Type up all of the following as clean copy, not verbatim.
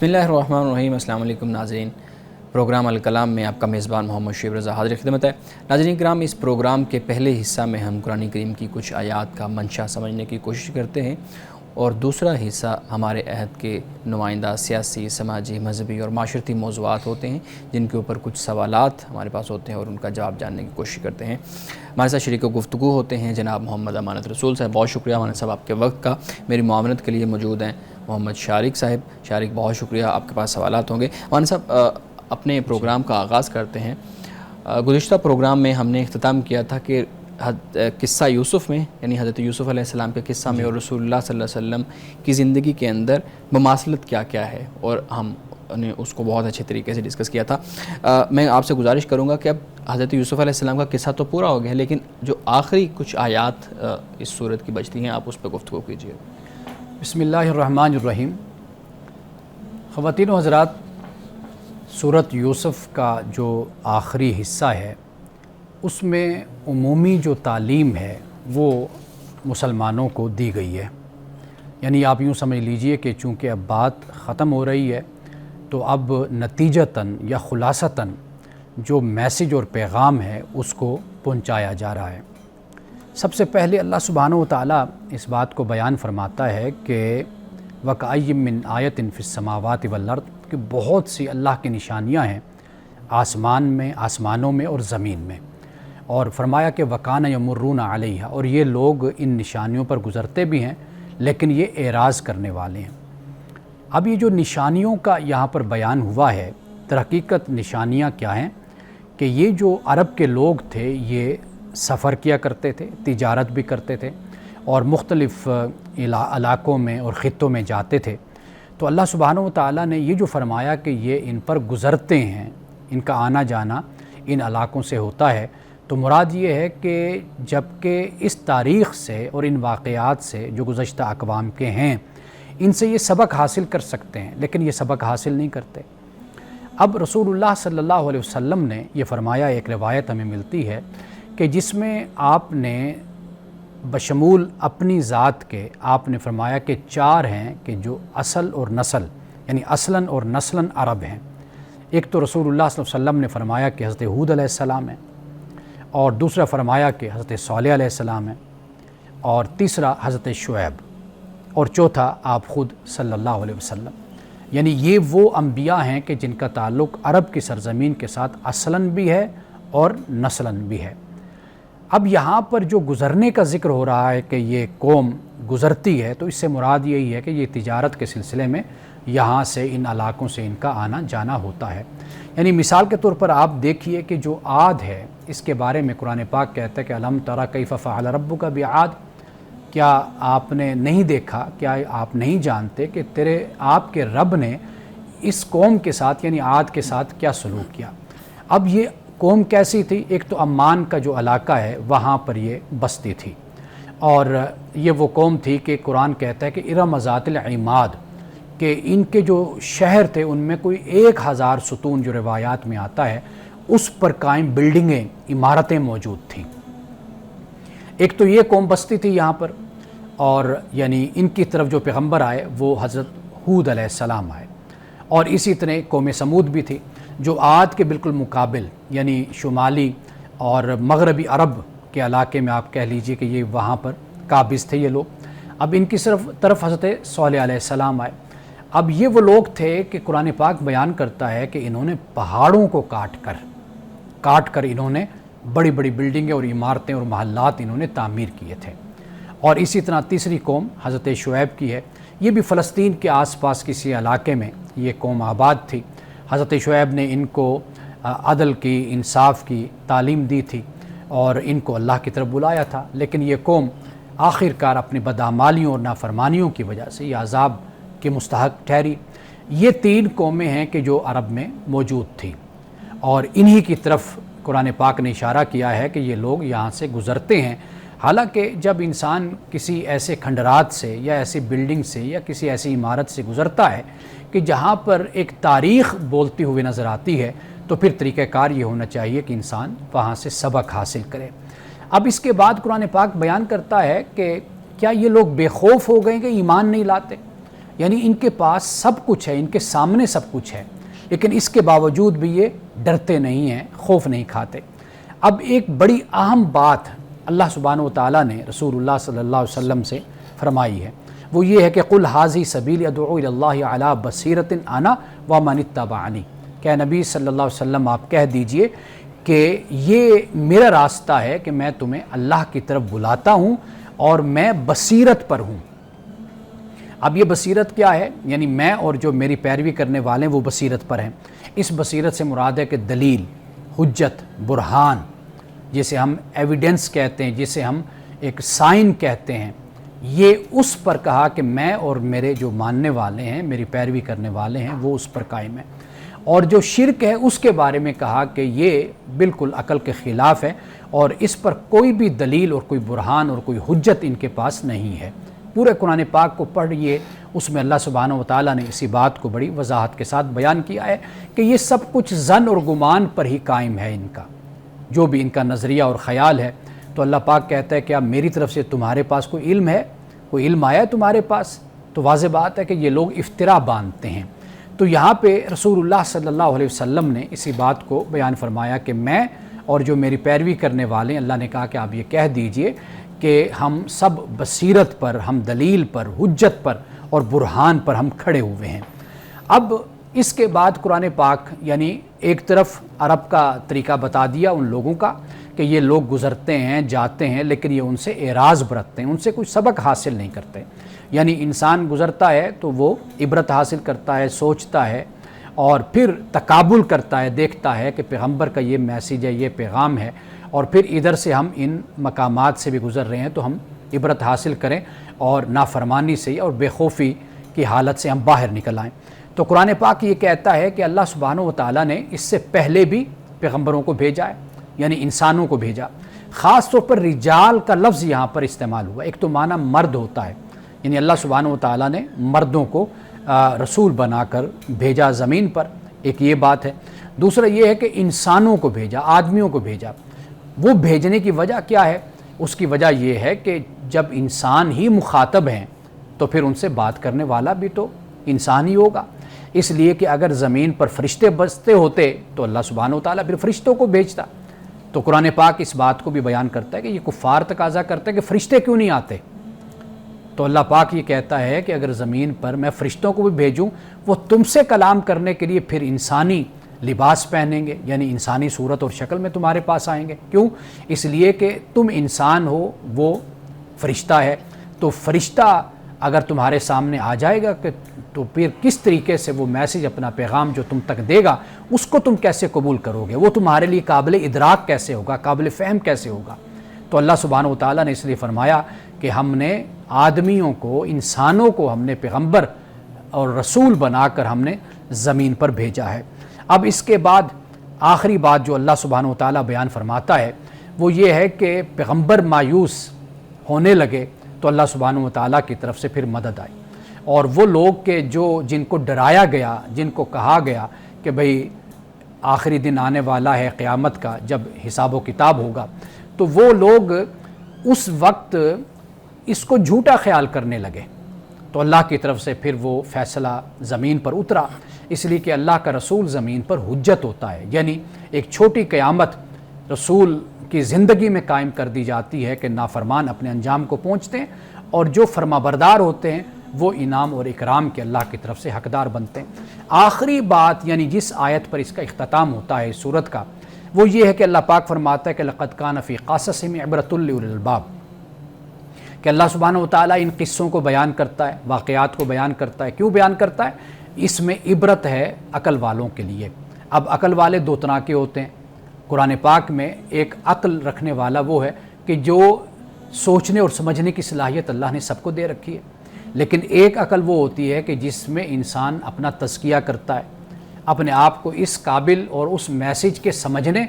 بسم اللہ الرحمن الرحیم۔ السلام علیکم ناظرین، پروگرام الکلام میں آپ کا میزبان محمد شعیب رضا حاضر خدمت ہے۔ ناظرین کرام، اس پروگرام کے پہلے حصہ میں ہم قرآن کریم کی کچھ آیات کا منشا سمجھنے کی کوشش کرتے ہیں، اور دوسرا حصہ ہمارے عہد کے نمائندہ سیاسی، سماجی، مذہبی اور معاشرتی موضوعات ہوتے ہیں، جن کے اوپر کچھ سوالات ہمارے پاس ہوتے ہیں اور ان کا جواب جاننے کی کوشش کرتے ہیں۔ ہمارے ساتھ شریک گفتگو ہوتے ہیں جناب محمد امانت رسول صاحب۔ بہت شکریہ امانت صاحب آپ کے وقت کا، میری معاونت کے لیے موجود ہیں محمد شارق صاحب۔ شارق، بہت شکریہ، آپ کے پاس سوالات ہوں گے۔ امانت صاحب، اپنے پروگرام کا آغاز کرتے ہیں۔ گزشتہ پروگرام میں ہم نے اختتام کیا تھا کہ قصہ یوسف میں، یعنی حضرت یوسف علیہ السلام کے قصہ میں اور رسول اللہ صلی اللہ علیہ وسلم کی زندگی کے اندر مماثلت کیا کیا ہے، اور ہم نے اس کو بہت اچھے طریقے سے ڈسکس کیا تھا۔ میں آپ سے گزارش کروں گا کہ اب حضرت یوسف علیہ السلام کا قصہ تو پورا ہو گیا، لیکن جو آخری کچھ آیات اس صورت کی بچتی ہیں، آپ اس پہ گفتگو کیجیے۔ بسم اللہ الرحمن الرحیم۔ خواتین و حضرات، سورۃ یوسف کا جو آخری حصہ ہے، اس میں عمومی جو تعلیم ہے وہ مسلمانوں کو دی گئی ہے۔ یعنی آپ یوں سمجھ لیجئے کہ چونکہ اب بات ختم ہو رہی ہے، تو اب نتیجتاً یا خلاصتاً جو میسج اور پیغام ہے اس کو پہنچایا جا رہا ہے۔ سب سے پہلے اللہ سبحانہ و تعالیٰ اس بات کو بیان فرماتا ہے کہ وَكَأَيٍّ مِّنْ آیَةٍ فِي السَّمَاوَاتِ وَالْأَرْضِ، کہ بہت سی اللہ کی نشانیاں ہیں آسمانوں میں اور زمین میں، اور فرمایا کہ وَكَانَ يَمُرُّونَ عَلَيْهَا، اور یہ لوگ ان نشانیوں پر گزرتے بھی ہیں لیکن یہ اعراض کرنے والے ہیں۔ اب یہ جو نشانیوں کا یہاں پر بیان ہوا ہے، در حقیقت نشانیاں کیا ہیں کہ یہ جو عرب کے لوگ تھے یہ سفر کیا کرتے تھے، تجارت بھی کرتے تھے، اور مختلف علاقوں میں اور خطوں میں جاتے تھے۔ تو اللہ سبحانہ و تعالیٰ نے یہ جو فرمایا کہ یہ ان پر گزرتے ہیں، ان کا آنا جانا ان علاقوں سے ہوتا ہے، تو مراد یہ ہے کہ جبکہ اس تاریخ سے اور ان واقعات سے جو گزشتہ اقوام کے ہیں، ان سے یہ سبق حاصل کر سکتے ہیں، لیکن یہ سبق حاصل نہیں کرتے۔ اب رسول اللہ صلی اللہ علیہ وسلم نے یہ فرمایا، ایک روایت ہمیں ملتی ہے کہ جس میں آپ نے بشمول اپنی ذات کے آپ نے فرمایا کہ 4 ہیں کہ جو اصل اور نسل، یعنی اصلاً اور نسلاً عرب ہیں۔ ایک تو رسول اللہ صلی اللہ علیہ وسلم نے فرمایا کہ حضرت ہود علیہ السلام ہے، اور دوسرا فرمایا کہ حضرت صالح علیہ السلام ہے، اور تیسرا حضرت شعیب، اور چوتھا آپ خود صلی اللہ علیہ وسلم۔ یعنی یہ وہ انبیاء ہیں کہ جن کا تعلق عرب کی سرزمین کے ساتھ اصلاً بھی ہے اور نسلاً بھی ہے۔ اب یہاں پر جو گزرنے کا ذکر ہو رہا ہے کہ یہ قوم گزرتی ہے، تو اس سے مراد یہی ہے کہ یہ تجارت کے سلسلے میں یہاں سے ان علاقوں سے ان کا آنا جانا ہوتا ہے۔ یعنی مثال کے طور پر آپ دیکھیے کہ جو عاد ہے، اس کے بارے میں قرآن پاک کہتا ہے کہ الم تری کیف فعل ربک بعاد، کیا آپ نے نہیں دیکھا، کیا آپ نہیں جانتے کہ آپ کے رب نے اس قوم کے ساتھ یعنی عاد کے ساتھ کیا سلوک کیا۔ اب یہ قوم کیسی تھی؟ ایک تو عمان کا جو علاقہ ہے وہاں پر یہ بستی تھی، اور یہ وہ قوم تھی کہ قرآن کہتا ہے کہ ارم ذات العماد، کہ ان کے جو شہر تھے ان میں کوئی 1000 ستون جو روایات میں آتا ہے اس پر قائم بلڈنگیں، عمارتیں موجود تھیں۔ ایک تو یہ قوم بستی تھی یہاں پر، اور یعنی ان کی طرف جو پیغمبر آئے وہ حضرت ہود علیہ السلام آئے، اور اسی طرح قوم سمود بھی تھی جو عاد کے بالکل مقابل یعنی شمالی اور مغربی عرب کے علاقے میں آپ کہہ لیجئے کہ یہ وہاں پر قابض تھے یہ لوگ۔ اب ان کی طرف حضرت صالح علیہ السلام آئے۔ اب یہ وہ لوگ تھے کہ قرآن پاک بیان کرتا ہے کہ انہوں نے پہاڑوں کو کاٹ کر انہوں نے بڑی بڑی بلڈنگیں اور عمارتیں اور محلات انہوں نے تعمیر کیے تھے۔ اور اسی طرح تیسری قوم حضرت شعیب کی ہے، یہ بھی فلسطین کے آس پاس کسی علاقے میں یہ قوم آباد تھی۔ حضرت شعیب نے ان کو عدل کی، انصاف کی تعلیم دی تھی اور ان کو اللہ کی طرف بلایا تھا، لیکن یہ قوم آخر کار اپنی بدعمالیوں اور نافرمانیوں کی وجہ سے یہ عذاب کے مستحق ٹھہری۔ یہ 3 قومیں ہیں کہ جو عرب میں موجود تھیں، اور انہی کی طرف قرآن پاک نے اشارہ کیا ہے کہ یہ لوگ یہاں سے گزرتے ہیں۔ حالانکہ جب انسان کسی ایسے کھنڈرات سے یا ایسی بلڈنگ سے یا کسی ایسی عمارت سے گزرتا ہے کہ جہاں پر ایک تاریخ بولتی ہوئی نظر آتی ہے، تو پھر طریقہ کار یہ ہونا چاہیے کہ انسان وہاں سے سبق حاصل کرے۔ اب اس کے بعد قرآن پاک بیان کرتا ہے کہ کیا یہ لوگ بے خوف ہو گئے کہ ایمان نہیں لاتے؟ یعنی ان کے پاس سب کچھ ہے، ان کے سامنے سب کچھ ہے، لیکن اس کے باوجود بھی یہ ڈرتے نہیں ہیں، خوف نہیں کھاتے۔ اب ایک بڑی اہم بات اللہ سبحانہ و تعالیٰ نے رسول اللہ صلی اللہ علیہ وسلم سے فرمائی ہے، وہ یہ ہے کہ قل ھذی سبیلی ادعو الی اللہ علی بصیرۃ انا ومن اتبعنی، کہ نبی صلی اللہ علیہ وسلم آپ کہہ دیجئے کہ یہ میرا راستہ ہے کہ میں تمہیں اللہ کی طرف بلاتا ہوں اور میں بصیرت پر ہوں۔ اب یہ بصیرت کیا ہے؟ یعنی میں اور جو میری پیروی کرنے والے ہیں وہ بصیرت پر ہیں۔ اس بصیرت سے مراد ہے کہ دلیل، حجت، برہان، جسے ہم ایویڈنس کہتے ہیں، جسے ہم ایک سائن کہتے ہیں، یہ اس پر کہا کہ میں اور میرے جو ماننے والے ہیں، میری پیروی کرنے والے ہیں، وہ اس پر قائم ہیں۔ اور جو شرک ہے اس کے بارے میں کہا کہ یہ بالکل عقل کے خلاف ہے اور اس پر کوئی بھی دلیل اور کوئی برہان اور کوئی حجت ان کے پاس نہیں ہے۔ پورے قرآن پاک کو پڑھیے، اس میں اللہ سبحانہ و تعالیٰ نے اسی بات کو بڑی وضاحت کے ساتھ بیان کیا ہے کہ یہ سب کچھ ظن اور گمان پر ہی قائم ہے ان کا، جو بھی ان کا نظریہ اور خیال ہے۔ تو اللہ پاک کہتا ہے کہ اب میری طرف سے تمہارے پاس کوئی علم ہے، کوئی علم آیا ہے تمہارے پاس؟ تو واضح بات ہے کہ یہ لوگ افترا باندھتے ہیں۔ تو یہاں پہ رسول اللہ صلی اللہ علیہ وسلم نے اسی بات کو بیان فرمایا کہ میں اور جو میری پیروی کرنے والے ہیں، اللہ نے کہا کہ آپ یہ کہہ دیجئے کہ ہم سب بصیرت پر، ہم دلیل پر، حجت پر اور برہان پر ہم کھڑے ہوئے ہیں۔ اب اس کے بعد قرآن پاک یعنی ایک طرف عرب کا طریقہ بتا دیا ان لوگوں کا کہ یہ لوگ گزرتے ہیں، جاتے ہیں، لیکن یہ ان سے اعراض برتتے ہیں، ان سے کوئی سبق حاصل نہیں کرتے۔ یعنی انسان گزرتا ہے تو وہ عبرت حاصل کرتا ہے، سوچتا ہے اور پھر تقابل کرتا ہے، دیکھتا ہے کہ پیغمبر کا یہ میسیج ہے، یہ پیغام ہے، اور پھر ادھر سے ہم ان مقامات سے بھی گزر رہے ہیں تو ہم عبرت حاصل کریں اور نافرمانی سے اور بے خوفی کی حالت سے ہم باہر نکل آئیں۔ تو قرآن پاک یہ کہتا ہے کہ اللہ سبحانہ و تعالیٰ نے اس سے پہلے بھی پیغمبروں کو بھیجا ہے، یعنی انسانوں کو بھیجا۔ خاص طور پر رجال کا لفظ یہاں پر استعمال ہوا۔ ایک تو معنی مرد ہوتا ہے، یعنی اللہ سبحانہ و تعالیٰ نے مردوں کو رسول بنا کر بھیجا زمین پر، ایک یہ بات ہے۔ دوسرا یہ ہے کہ انسانوں کو بھیجا، آدمیوں کو بھیجا۔ وہ بھیجنے کی وجہ کیا ہے؟ اس کی وجہ یہ ہے کہ جب انسان ہی مخاطب ہیں تو پھر ان سے بات کرنے والا بھی تو انسان ہی ہوگا۔ اس لیے کہ اگر زمین پر فرشتے بستے ہوتے تو اللہ سبحانہ و تعالیٰ پھر فرشتوں کو بھیجتا۔ تو قرآن پاک اس بات کو بھی بیان کرتا ہے کہ یہ کفار تقاضا کرتے ہیں کہ فرشتے کیوں نہیں آتے؟ تو اللہ پاک یہ کہتا ہے کہ اگر زمین پر میں فرشتوں کو بھی بھیجوں، وہ تم سے کلام کرنے کے لیے پھر انسانی لباس پہنیں گے، یعنی انسانی صورت اور شکل میں تمہارے پاس آئیں گے۔ کیوں؟ اس لیے کہ تم انسان ہو، وہ فرشتہ ہے۔ تو فرشتہ اگر تمہارے سامنے آ جائے گا تو پھر کس طریقے سے وہ میسیج، اپنا پیغام جو تم تک دے گا، اس کو تم کیسے قبول کرو گے؟ وہ تمہارے لیے قابل ادراک کیسے ہوگا، قابل فہم کیسے ہوگا؟ تو اللہ سبحانہ و تعالیٰ نے اس لیے فرمایا کہ ہم نے آدمیوں کو، انسانوں کو ہم نے پیغمبر اور رسول بنا کر ہم نے زمین پر بھیجا ہے۔ اب اس کے بعد آخری بات جو اللہ سبحانہ و تعالیٰ بیان فرماتا ہے وہ یہ ہے کہ پیغمبر مایوس ہونے لگے تو اللہ سبحانہ و تعالیٰ کی طرف سے پھر مدد آئی، اور وہ لوگ کہ جن کو ڈرایا گیا، جن کو کہا گیا کہ بھئی آخری دن آنے والا ہے قیامت کا، جب حساب و کتاب ہوگا، تو وہ لوگ اس وقت اس کو جھوٹا خیال کرنے لگے۔ تو اللہ کی طرف سے پھر وہ فیصلہ زمین پر اترا، اس لیے کہ اللہ کا رسول زمین پر حجت ہوتا ہے، یعنی ایک چھوٹی قیامت رسول کی زندگی میں قائم کر دی جاتی ہے کہ نافرمان اپنے انجام کو پہنچتے ہیں اور جو فرما بردار ہوتے ہیں وہ انعام اور اکرام کے اللہ کی طرف سے حقدار بنتے ہیں۔ آخری بات یعنی جس آیت پر اس کا اختتام ہوتا ہے اس سورت کا، وہ یہ ہے کہ اللہ پاک فرماتا ہے کہ لقد کان فی قصصہم عبرۃ لأولی الالباب، کہ اللہ سبحانہ و تعالیٰ ان قصوں کو بیان کرتا ہے، واقعات کو بیان کرتا ہے۔ کیوں بیان کرتا ہے؟ اس میں عبرت ہے عقل والوں کے لیے۔ اب عقل والے دو طرح کے ہوتے ہیں قرآن پاک میں۔ ایک عقل رکھنے والا وہ ہے کہ جو سوچنے اور سمجھنے کی صلاحیت اللہ نے سب کو دے رکھی ہے، لیکن ایک عقل وہ ہوتی ہے کہ جس میں انسان اپنا تزکیہ کرتا ہے، اپنے آپ کو اس قابل اور اس میسیج کے سمجھنے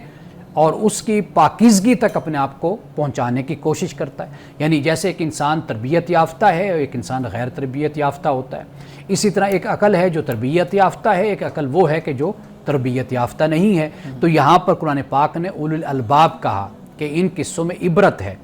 اور اس کی پاکیزگی تک اپنے آپ کو پہنچانے کی کوشش کرتا ہے۔ یعنی جیسے ایک انسان تربیت یافتہ ہے اور ایک انسان غیر تربیت یافتہ ہوتا ہے، اسی طرح ایک عقل ہے جو تربیت یافتہ ہے، ایک عقل وہ ہے کہ جو تربیت یافتہ نہیں ہے۔ تو یہاں پر قرآن پاک نے اولو الالباب کہا کہ ان قصوں میں عبرت ہے،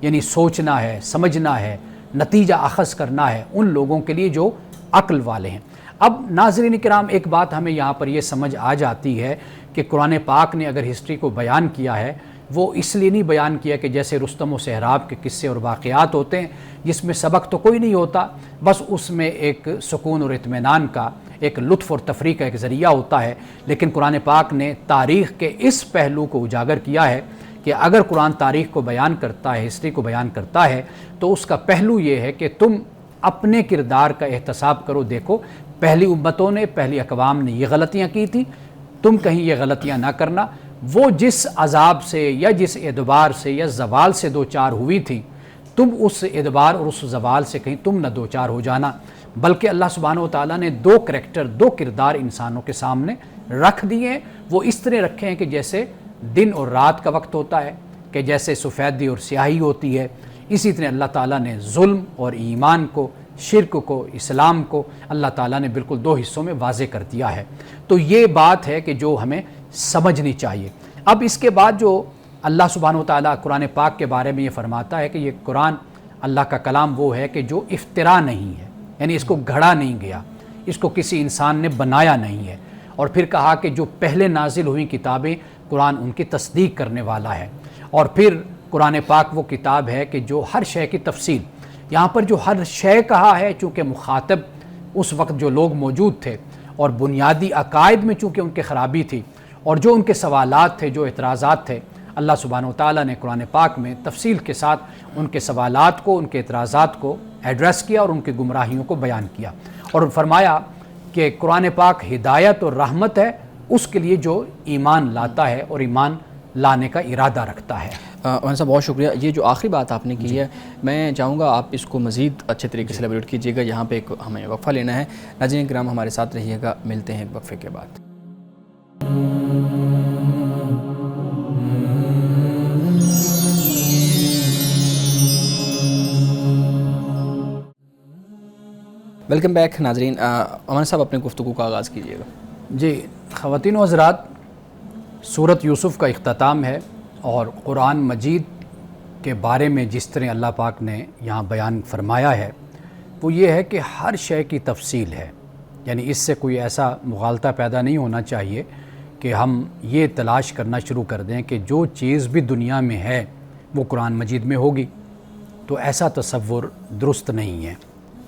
یعنی سوچنا ہے، سمجھنا ہے، نتیجہ اخذ کرنا ہے ان لوگوں کے لیے جو عقل والے ہیں۔ اب ناظرین کرام ایک بات ہمیں یہاں پر یہ سمجھ آ جاتی ہے کہ قرآن پاک نے اگر ہسٹری کو بیان کیا ہے وہ اس لیے نہیں بیان کیا کہ جیسے رستم و سہراب کے قصے اور واقعات ہوتے ہیں جس میں سبق تو کوئی نہیں ہوتا، بس اس میں ایک سکون اور اطمینان کا، ایک لطف اور تفریح کا ایک ذریعہ ہوتا ہے، لیکن قرآن پاک نے تاریخ کے اس پہلو کو اجاگر کیا ہے کہ اگر قرآن تاریخ کو بیان کرتا ہے، ہسٹری کو بیان کرتا ہے، تو اس کا پہلو یہ ہے کہ تم اپنے کردار کا احتساب کرو، دیکھو پہلی امتوں نے، پہلی اقوام نے یہ غلطیاں کی تھی، تم کہیں یہ غلطیاں نہ کرنا۔ وہ جس عذاب سے یا جس ادبار سے یا زوال سے دو چار ہوئی تھی، تم اس ادبار اور اس زوال سے کہیں تم نہ دو چار ہو جانا، بلکہ اللہ سبحانہ و تعالیٰ نے دو کریکٹر، دو کردار انسانوں کے سامنے رکھ دیے ہیں۔ وہ اس طرح رکھے ہیں کہ جیسے دن اور رات کا وقت ہوتا ہے، کہ جیسے سفیدی اور سیاہی ہوتی ہے، اسی طرح اللہ تعالیٰ نے ظلم اور ایمان کو، شرک کو، اسلام کو اللہ تعالیٰ نے بالکل دو حصوں میں واضح کر دیا ہے۔ تو یہ بات ہے کہ جو ہمیں سمجھنی چاہیے۔ اب اس کے بعد جو اللہ سبحانہ و تعالیٰ قرآن پاک کے بارے میں یہ فرماتا ہے کہ یہ قرآن اللہ کا کلام وہ ہے کہ جو افترا نہیں ہے، یعنی اس کو گھڑا نہیں گیا، اس کو کسی انسان نے بنایا نہیں ہے، اور پھر کہا کہ جو پہلے نازل ہوئی کتابیں قرآن ان کی تصدیق کرنے والا ہے، اور پھر قرآن پاک وہ کتاب ہے کہ جو ہر شے کی تفصیل، یہاں پر جو ہر شے کہا ہے چونکہ مخاطب اس وقت جو لوگ موجود تھے اور بنیادی عقائد میں چونکہ ان کی خرابی تھی اور جو ان کے سوالات تھے، جو اعتراضات تھے، اللہ سبحانہ و تعالیٰ نے قرآن پاک میں تفصیل کے ساتھ ان کے سوالات کو، ان کے اعتراضات کو ایڈریس کیا اور ان کی گمراہیوں کو بیان کیا، اور فرمایا کہ قرآن پاک ہدایت اور رحمت ہے اس کے لیے جو ایمان لاتا ہے اور ایمان لانے کا ارادہ رکھتا ہے۔ مولانا صاحب بہت شکریہ۔ یہ جو آخری بات آپ نے کی ہے، میں چاہوں گا آپ اس کو مزید اچھے طریقے سے ایلیبریٹ کیجیے گا۔ یہاں پہ ایک ہمیں وقفہ لینا ہے۔ ناظرین کرام ہمارے ساتھ رہیے گا، ملتے ہیں ایک وقفے کے بعد۔ ویلکم بیک ناظرین۔ مولانا صاحب اپنے گفتگو کا آغاز کیجیے گا۔ جی خواتین و حضرات، سورۃ یوسف کا اختتام ہے، اور قرآن مجید کے بارے میں جس طرح اللہ پاک نے یہاں بیان فرمایا ہے وہ یہ ہے کہ ہر شے کی تفصیل ہے، یعنی اس سے کوئی ایسا مغالطہ پیدا نہیں ہونا چاہیے کہ ہم یہ تلاش کرنا شروع کر دیں کہ جو چیز بھی دنیا میں ہے وہ قرآن مجید میں ہوگی، تو ایسا تصور درست نہیں ہے۔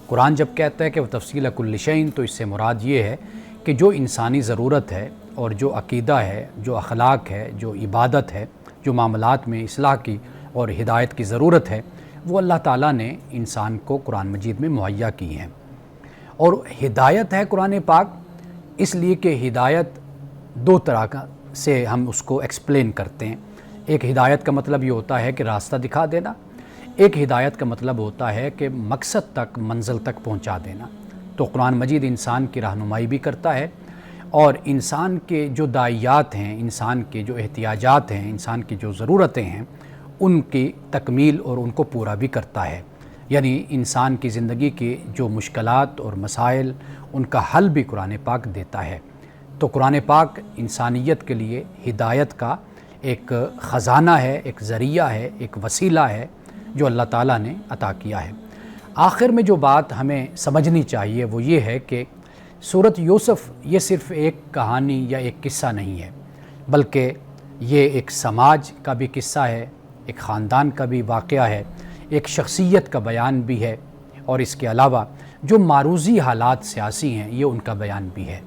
قرآن جب کہتا ہے کہ وہ تفصیل کل شیء، تو اس سے مراد یہ ہے کہ جو انسانی ضرورت ہے اور جو عقیدہ ہے، جو اخلاق ہے، جو عبادت ہے، جو معاملات میں اصلاح کی اور ہدایت کی ضرورت ہے، وہ اللہ تعالیٰ نے انسان کو قرآن مجید میں مہیا کی ہیں۔ اور ہدایت ہے قرآن پاک، اس لیے کہ ہدایت دو طرح کا سے ہم اس کو ایکسپلین کرتے ہیں۔ ایک ہدایت کا مطلب یہ ہوتا ہے کہ راستہ دکھا دینا، ایک ہدایت کا مطلب ہوتا ہے کہ مقصد تک، منزل تک پہنچا دینا۔ تو قرآن مجید انسان کی رہنمائی بھی کرتا ہے، اور انسان کے جو داعیات ہیں، انسان کے جو احتیاجات ہیں، انسان کی جو ضرورتیں ہیں، ان کی تکمیل اور ان کو پورا بھی کرتا ہے۔ یعنی انسان کی زندگی کے جو مشکلات اور مسائل، ان کا حل بھی قرآن پاک دیتا ہے۔ تو قرآن پاک انسانیت کے لیے ہدایت کا ایک خزانہ ہے، ایک ذریعہ ہے، ایک وسیلہ ہے جو اللہ تعالیٰ نے عطا کیا ہے۔ آخر میں جو بات ہمیں سمجھنی چاہیے وہ یہ ہے کہ سورۃ یوسف یہ صرف ایک کہانی یا ایک قصہ نہیں ہے، بلکہ یہ ایک سماج کا بھی قصہ ہے، ایک خاندان کا بھی واقعہ ہے، ایک شخصیت کا بیان بھی ہے، اور اس کے علاوہ جو معروضی حالات سیاسی ہیں یہ ان کا بیان بھی ہے۔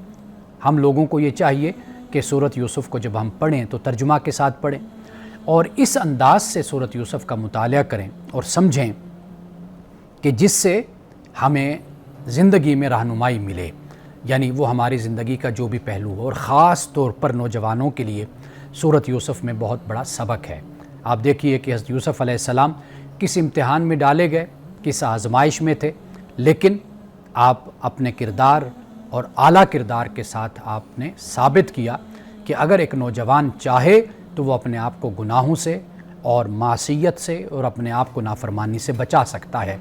ہم لوگوں کو یہ چاہیے کہ سورۃ یوسف کو جب ہم پڑھیں تو ترجمہ کے ساتھ پڑھیں، اور اس انداز سے سورۃ یوسف کا مطالعہ کریں اور سمجھیں کہ جس سے ہمیں زندگی میں رہنمائی ملے، یعنی وہ ہماری زندگی کا جو بھی پہلو ہو، اور خاص طور پر نوجوانوں کے لیے سورۃ یوسف میں بہت بڑا سبق ہے۔ آپ دیکھیے کہ حضرت یوسف علیہ السلام کس امتحان میں ڈالے گئے، کس آزمائش میں تھے، لیکن آپ اپنے کردار اور اعلیٰ کردار کے ساتھ آپ نے ثابت کیا کہ اگر ایک نوجوان چاہے تو وہ اپنے آپ کو گناہوں سے اور معصیت سے اور اپنے آپ کو نافرمانی سے بچا سکتا ہے۔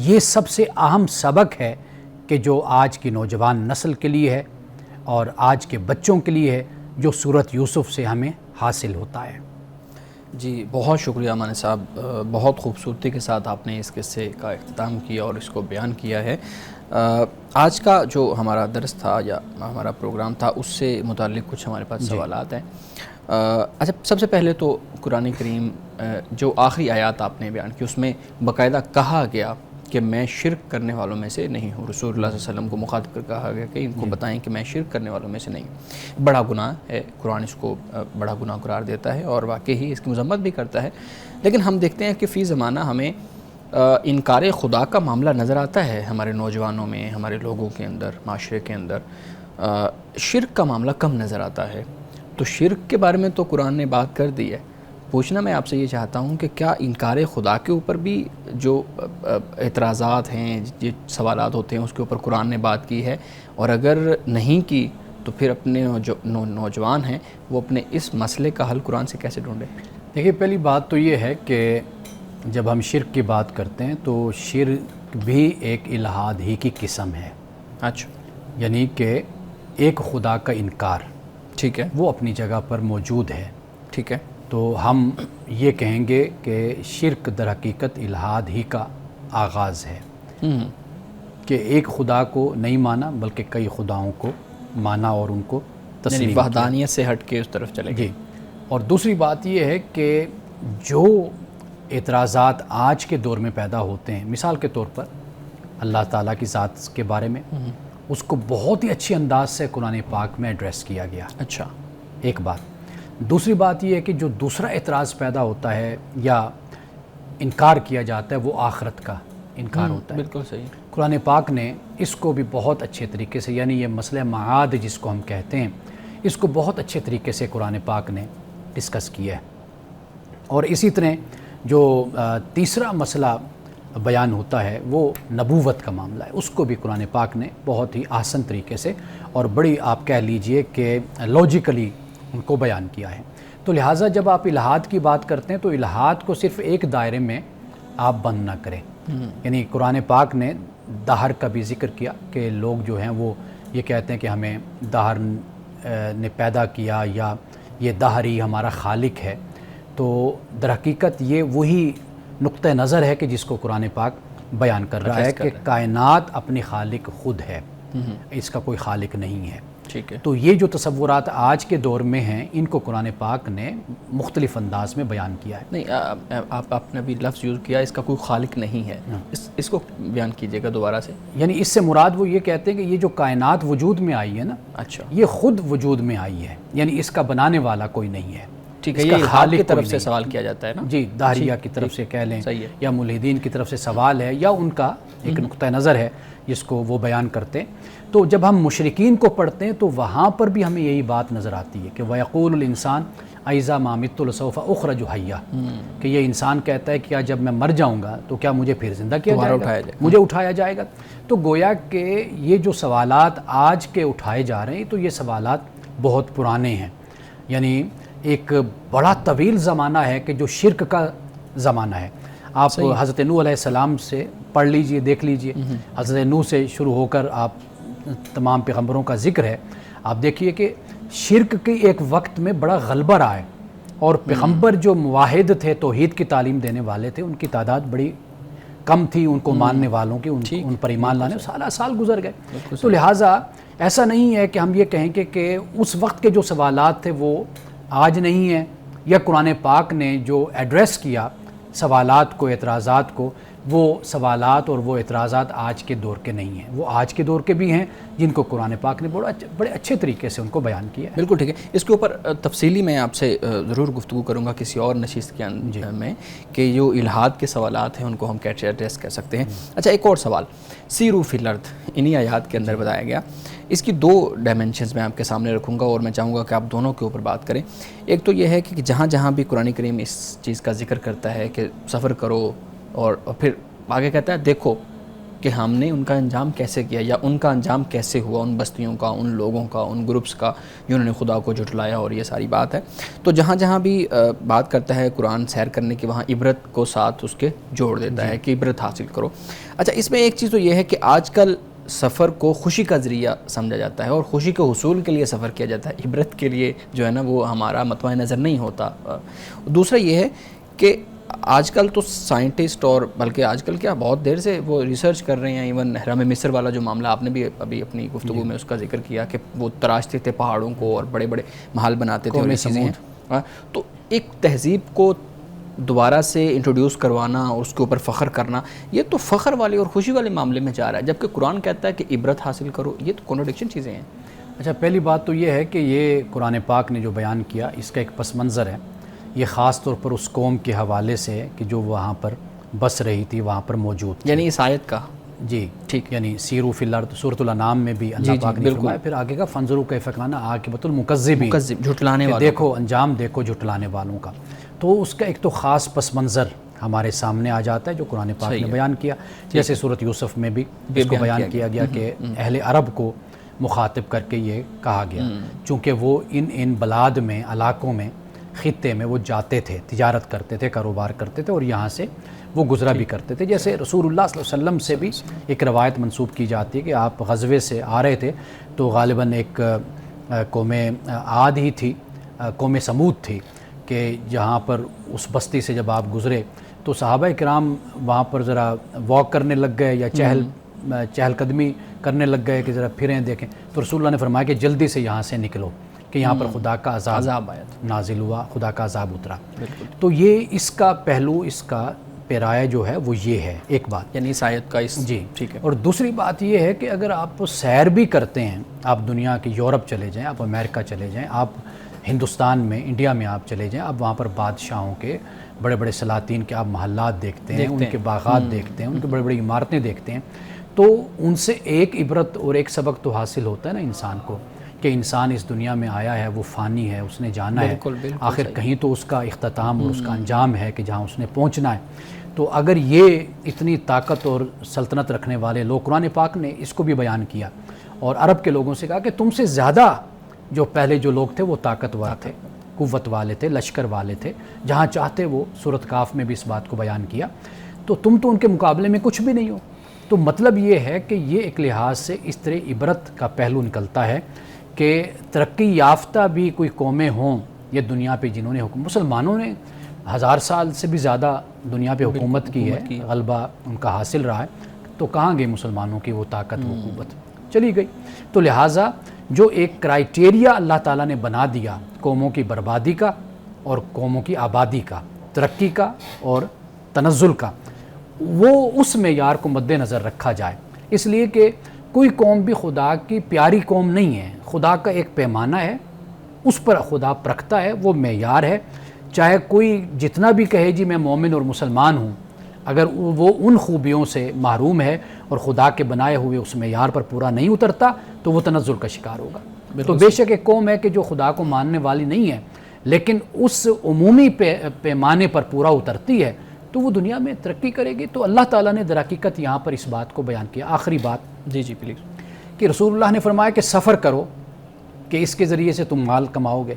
یہ سب سے اہم سبق ہے کہ جو آج کی نوجوان نسل کے لیے ہے اور آج کے بچوں کے لیے ہے، جو سورۃ یوسف سے ہمیں حاصل ہوتا ہے۔ جی بہت شکریہ مولانا صاحب، بہت خوبصورتی کے ساتھ آپ نے اس قصے کا اختتام کیا اور اس کو بیان کیا ہے۔ آج کا جو ہمارا درس تھا یا ہمارا پروگرام تھا اس سے متعلق کچھ ہمارے پاس سوالات ہیں. اچھا، سب سے پہلے تو قرآن کریم جو آخری آیات آپ نے بیان کی اس میں باقاعدہ کہا گیا کہ میں شرک کرنے والوں میں سے نہیں ہوں. رسول اللہ صلی اللہ علیہ وسلم کو مخاطب کر کہا گیا کہ ان کو بتائیں کہ میں شرک کرنے والوں میں سے نہیں ہوں. بڑا گناہ ہے، قرآن اس کو بڑا گناہ قرار دیتا ہے اور واقعی اس کی مذمت بھی کرتا ہے. لیکن ہم دیکھتے ہیں کہ فی زمانہ ہمیں انکار خدا کا معاملہ نظر آتا ہے ہمارے نوجوانوں میں، ہمارے لوگوں کے اندر، معاشرے کے اندر. شرک کا معاملہ کم نظر آتا ہے. تو شرک کے بارے میں تو قرآن نے بات کر دی ہے. پوچھنا میں آپ سے یہ چاہتا ہوں کہ کیا انکار خدا کے اوپر بھی جو اعتراضات ہیں، جو سوالات ہوتے ہیں، اس کے اوپر قرآن نے بات کی ہے؟ اور اگر نہیں کی تو پھر اپنے جو نوجوان ہیں وہ اپنے اس مسئلے کا حل قرآن سے کیسے ڈھونڈیں؟ دیکھیے، پہلی بات تو یہ ہے کہ جب ہم شرک کی بات کرتے ہیں تو شرک بھی ایک الہاد ہی کی قسم ہے. اچھا، یعنی کہ ایک خدا کا انکار، ٹھیک ہے، وہ اپنی جگہ پر موجود ہے. ٹھیک ہے. تو ہم یہ کہیں گے کہ شرک در حقیقت الہاد ہی کا آغاز ہے کہ ایک خدا کو نہیں مانا بلکہ کئی خداؤں کو مانا اور ان کو تسلیم یعنی وحدانیت سے ہٹ کے اس طرف چلے گئے. جی. اور دوسری بات یہ ہے کہ جو اعتراضات آج کے دور میں پیدا ہوتے ہیں، مثال کے طور پر اللہ تعالیٰ کی ذات کے بارے میں، اس کو بہت ہی اچھی انداز سے قرآن پاک میں ایڈریس کیا گیا. اچھا، ایک بات. دوسری بات یہ ہے کہ جو دوسرا اعتراض پیدا ہوتا ہے یا انکار کیا جاتا ہے وہ آخرت کا انکار ہوتا ہے. بالکل صحیح. قرآن پاک نے اس کو بھی بہت اچھے طریقے سے، یعنی یہ مسئلہ معاد جس کو ہم کہتے ہیں، اس کو بہت اچھے طریقے سے قرآن پاک نے ڈسکس کیا ہے. اور اسی طرح جو تیسرا مسئلہ بیان ہوتا ہے وہ نبوت کا معاملہ ہے، اس کو بھی قرآن پاک نے بہت ہی آسان طریقے سے اور بڑی آپ کہہ لیجئے کہ لاجیکلی ان کو بیان کیا ہے. تو لہٰذا جب آپ الہاد کی بات کرتے ہیں تو الہاد کو صرف ایک دائرے میں آپ بند نہ کریں. یعنی قرآن پاک نے دہر کا بھی ذکر کیا کہ لوگ جو ہیں وہ یہ کہتے ہیں کہ ہمیں دہر نے پیدا کیا یا یہ دہر ہی ہمارا خالق ہے. تو در حقیقت یہ وہی نقطہ نظر ہے کہ جس کو قرآن پاک بیان کر رہا ہے کہ کائنات اپنی خالق خود ہے، اس کا کوئی خالق نہیں ہے. ٹھیک ہے. تو یہ جو تصورات آج کے دور میں ہیں ان کو قرآن پاک نے مختلف انداز میں بیان کیا ہے. نہیں، آپ نے بھی لفظ یوز کیا اس کا کوئی خالق نہیں ہے، اس کو بیان کیجئے گا دوبارہ سے. یعنی اس سے مراد وہ یہ کہتے ہیں کہ یہ جو کائنات وجود میں آئی ہے نا، اچھا، یہ خود وجود میں آئی ہے، یعنی اس کا بنانے والا کوئی نہیں ہے. ٹھیک ہے. یہ خالق کی طرف سے سوال کیا جاتا ہے نا. جی، داہریہ کی طرف سے کہہ لیں یا ملحدین کی طرف سے سوال ہے یا ان کا ایک نقطہ نظر ہے جس کو وہ بیان کرتے ہیں. تو جب ہم مشرکین کو پڑھتے ہیں تو وہاں پر بھی ہمیں یہی بات نظر آتی ہے کہ وَيَقُولُ الْإِنسَانُ أَإِذَا مَا مِتُّ لَسَوْفَ أُخْرَجُ حَيًّا، کہ یہ انسان کہتا ہے کہ کیا جب میں مر جاؤں گا تو کیا مجھے پھر زندہ کیا جائے گا، مجھے اٹھایا جائے گا. تو گویا کہ یہ جو سوالات آج کے اٹھائے جا رہے ہیں تو یہ سوالات بہت پرانے ہیں. یعنی ایک بڑا طویل زمانہ ہے کہ جو شرک کا زمانہ ہے. آپ حضرت نوح علیہ السلام سے پڑھ لیجئے، دیکھ لیجئے. حضرت نوح سے شروع ہو کر آپ تمام پیغمبروں کا ذکر ہے. آپ دیکھیے کہ شرک کی ایک وقت میں بڑا غلبہ رہا ہے اور پیغمبر جو موحد تھے، توحید کی تعلیم دینے والے تھے، ان کی تعداد بڑی کم تھی. ان کو ماننے والوں کی، ان پر ایمان لانے سالہ سال گزر گئے. تو لہٰذا ایسا نہیں ہے کہ ہم یہ کہیں کہ اس وقت کے جو سوالات تھے وہ آج نہیں ہیں، یا قرآن پاک نے جو ایڈریس کیا سوالات کو، اعتراضات کو، وہ سوالات اور وہ اعتراضات آج کے دور کے نہیں ہیں. وہ آج کے دور کے بھی ہیں جن کو قرآن پاک نے بڑے اچھے طریقے سے ان کو بیان کیا ہے. بالکل ٹھیک ہے. اس کے اوپر تفصیلی میں آپ سے ضرور گفتگو کروں گا کسی اور نشست کے اندر میں کہ جو الہاد کے سوالات ہیں ان کو ہم کیسے ایڈریس کر سکتے ہیں. اچھا، ایک اور سوال، سیروا فی الارض انہی آیات کے اندر بتایا گیا. اس کی دو ڈائمنشنز میں آپ کے سامنے رکھوں گا اور میں چاہوں گا کہ آپ دونوں کے اوپر بات کریں. ایک تو یہ ہے کہ جہاں جہاں بھی قرآن کریم اس چیز کا ذکر کرتا ہے کہ سفر کرو اور پھر آگے کہتا ہے دیکھو کہ ہم نے ان کا انجام کیسے کیا یا ان کا انجام کیسے ہوا، ان بستیوں کا، ان لوگوں کا، ان گروپس کا جنہوں نے خدا کو جھٹلایا، اور یہ ساری بات ہے. تو جہاں جہاں بھی بات کرتا ہے قرآن سیر کرنے کی، وہاں عبرت کو ساتھ اس کے جوڑ دیتا ہے کہ عبرت حاصل کرو. اچھا، اس میں ایک چیز تو یہ ہے کہ آج کل سفر کو خوشی کا ذریعہ سمجھا جاتا ہے اور خوشی کے حصول کے لیے سفر کیا جاتا ہے، عبرت کے لیے جو ہے نا وہ ہمارا متوع نظر نہیں ہوتا. دوسرا یہ ہے کہ آج کل تو سائنٹسٹ اور بلکہ آج کل کیا بہت دیر سے وہ ریسرچ کر رہے ہیں. ایون حرم مصر والا جو معاملہ آپ نے بھی ابھی اپنی گفتگو میں اس کا ذکر کیا کہ وہ تراشتے تھے پہاڑوں کو اور بڑے بڑے محل بناتے تھے اور یہ چیزیں ہیں. تو ایک تہذیب کو دوبارہ سے انٹروڈیوس کروانا اور اس کے اوپر فخر کرنا, یہ تو فخر والے اور خوشی والے معاملے میں جا رہا ہے, جبکہ قرآن کہتا ہے کہ عبرت حاصل کرو. یہ تو کنٹراڈکشن چیزیں ہیں. اچھا, پہلی بات تو یہ ہے کہ یہ قرآن پاک نے جو بیان کیا اس کا ایک پس منظر ہے. یہ خاص طور پر اس قوم کے حوالے سے ہے کہ جو وہاں پر بس رہی تھی, وہاں پر موجود تھی. یعنی اس آیت کا جی ٹھیک, یعنی سیرو فی الارض سورۃ الانعام میں بھی اللہ پاک نے فرمایا, پھر آگے کا فانظروا کیف کان عاقبۃ المکذبین, جھٹلانے والوں, دیکھو انجام دیکھو جھٹلانے والوں کا. تو اس کا ایک تو خاص پس منظر ہمارے سامنے آ جاتا ہے جو قرآن پاک نے بیان کیا. جیسے سورۃ یوسف میں بھی اس کو بیان کیا گیا کہ اہل عرب کو مخاطب کر کے یہ کہا گیا, چونکہ وہ ان بلاد میں, علاقوں میں, خطے میں وہ جاتے تھے, تجارت کرتے تھے, کاروبار کرتے تھے اور یہاں سے وہ گزرا بھی کرتے تھے. جیسے رسول اللہ صلی اللہ علیہ وسلم سے بھی ایک روایت منسوب کی جاتی ہے کہ آپ غزوے سے آ رہے تھے تو غالباً ایک قوم عاد ہی تھی, قوم سمود تھی, کہ جہاں پر اس بستی سے جب آپ گزرے تو صحابہ کرام وہاں پر ذرا واک کرنے لگ گئے یا چہل قدمی کرنے لگ گئے کہ ذرا پھریں دیکھیں. تو رسول اللہ نے فرمایا کہ جلدی سے یہاں سے نکلو کہ یہاں پر خدا کا عذاب نازل ہوا, خدا کا عذاب اترا. تو یہ اس کا پہلو, اس کا پیرایہ جو ہے وہ یہ ہے ایک بات, یعنی اس آیت کا جی ٹھیک ہے. اور دوسری بات یہ ہے کہ اگر آپ سیر بھی کرتے ہیں, آپ دنیا کے یورپ چلے جائیں, آپ امریکہ چلے جائیں, آپ ہندوستان میں, انڈیا میں آپ چلے جائیں, آپ وہاں پر بادشاہوں کے, بڑے بڑے سلاطین کے آپ محلات دیکھتے ہیں, ان کے باغات دیکھتے ہیں, ان کی بڑی بڑی عمارتیں دیکھتے ہیں, تو ان سے ایک عبرت اور ایک سبق تو حاصل ہوتا ہے نا انسان کو, کہ انسان اس دنیا میں آیا ہے, وہ فانی ہے, اس نے جانا ہے, آخر کہیں تو اس کا اختتام اور اس کا انجام ہے کہ جہاں اس نے پہنچنا ہے. تو اگر یہ اتنی طاقت اور سلطنت رکھنے والے لوگ, قرآن پاک نے اس کو بھی بیان کیا اور عرب کے لوگوں سے کہا کہ تم سے زیادہ جو پہلے جو لوگ تھے وہ طاقتور تھے, قوت والے تھے, لشکر والے تھے, جہاں چاہتے وہ سورۃ کاف میں بھی اس بات کو بیان کیا, تو تم تو ان کے مقابلے میں کچھ بھی نہیں ہو. تو مطلب یہ ہے کہ یہ ایک لحاظ سے اس طرح عبرت کا پہلو نکلتا ہے کہ ترقی یافتہ بھی کوئی قومیں ہوں یہ دنیا پہ جنہوں نے مسلمانوں نے 1000 سال سے بھی زیادہ دنیا پہ حکومت کی ہے, غلبہ ان کا حاصل رہا ہے, تو کہاں گئی مسلمانوں کی وہ طاقت, وہ قوت چلی گئی. تو لہٰذا جو ایک کرائٹیریا اللہ تعالیٰ نے بنا دیا قوموں کی بربادی کا اور قوموں کی آبادی کا, ترقی کا اور تنزل کا, وہ اس معیار کو مد نظر رکھا جائے. اس لیے کہ کوئی قوم بھی خدا کی پیاری قوم نہیں ہے, خدا کا ایک پیمانہ ہے, اس پر خدا پرکھتا ہے, وہ معیار ہے. چاہے کوئی جتنا بھی کہے جی میں مومن اور مسلمان ہوں, اگر وہ ان خوبیوں سے محروم ہے اور خدا کے بنائے ہوئے اس معیار پر پورا نہیں اترتا تو وہ تنزل کا شکار ہوگا. تو بے شک ایک قوم ہے کہ جو خدا کو ماننے والی نہیں ہے لیکن اس عمومی پیمانے پر پورا اترتی ہے تو وہ دنیا میں ترقی کرے گی. تو اللہ تعالیٰ نے در حقیقت یہاں پر اس بات کو بیان کیا. آخری بات جی پلیز, کہ رسول اللہ نے فرمایا کہ سفر کرو کہ اس کے ذریعے سے تم مال کماؤ گے.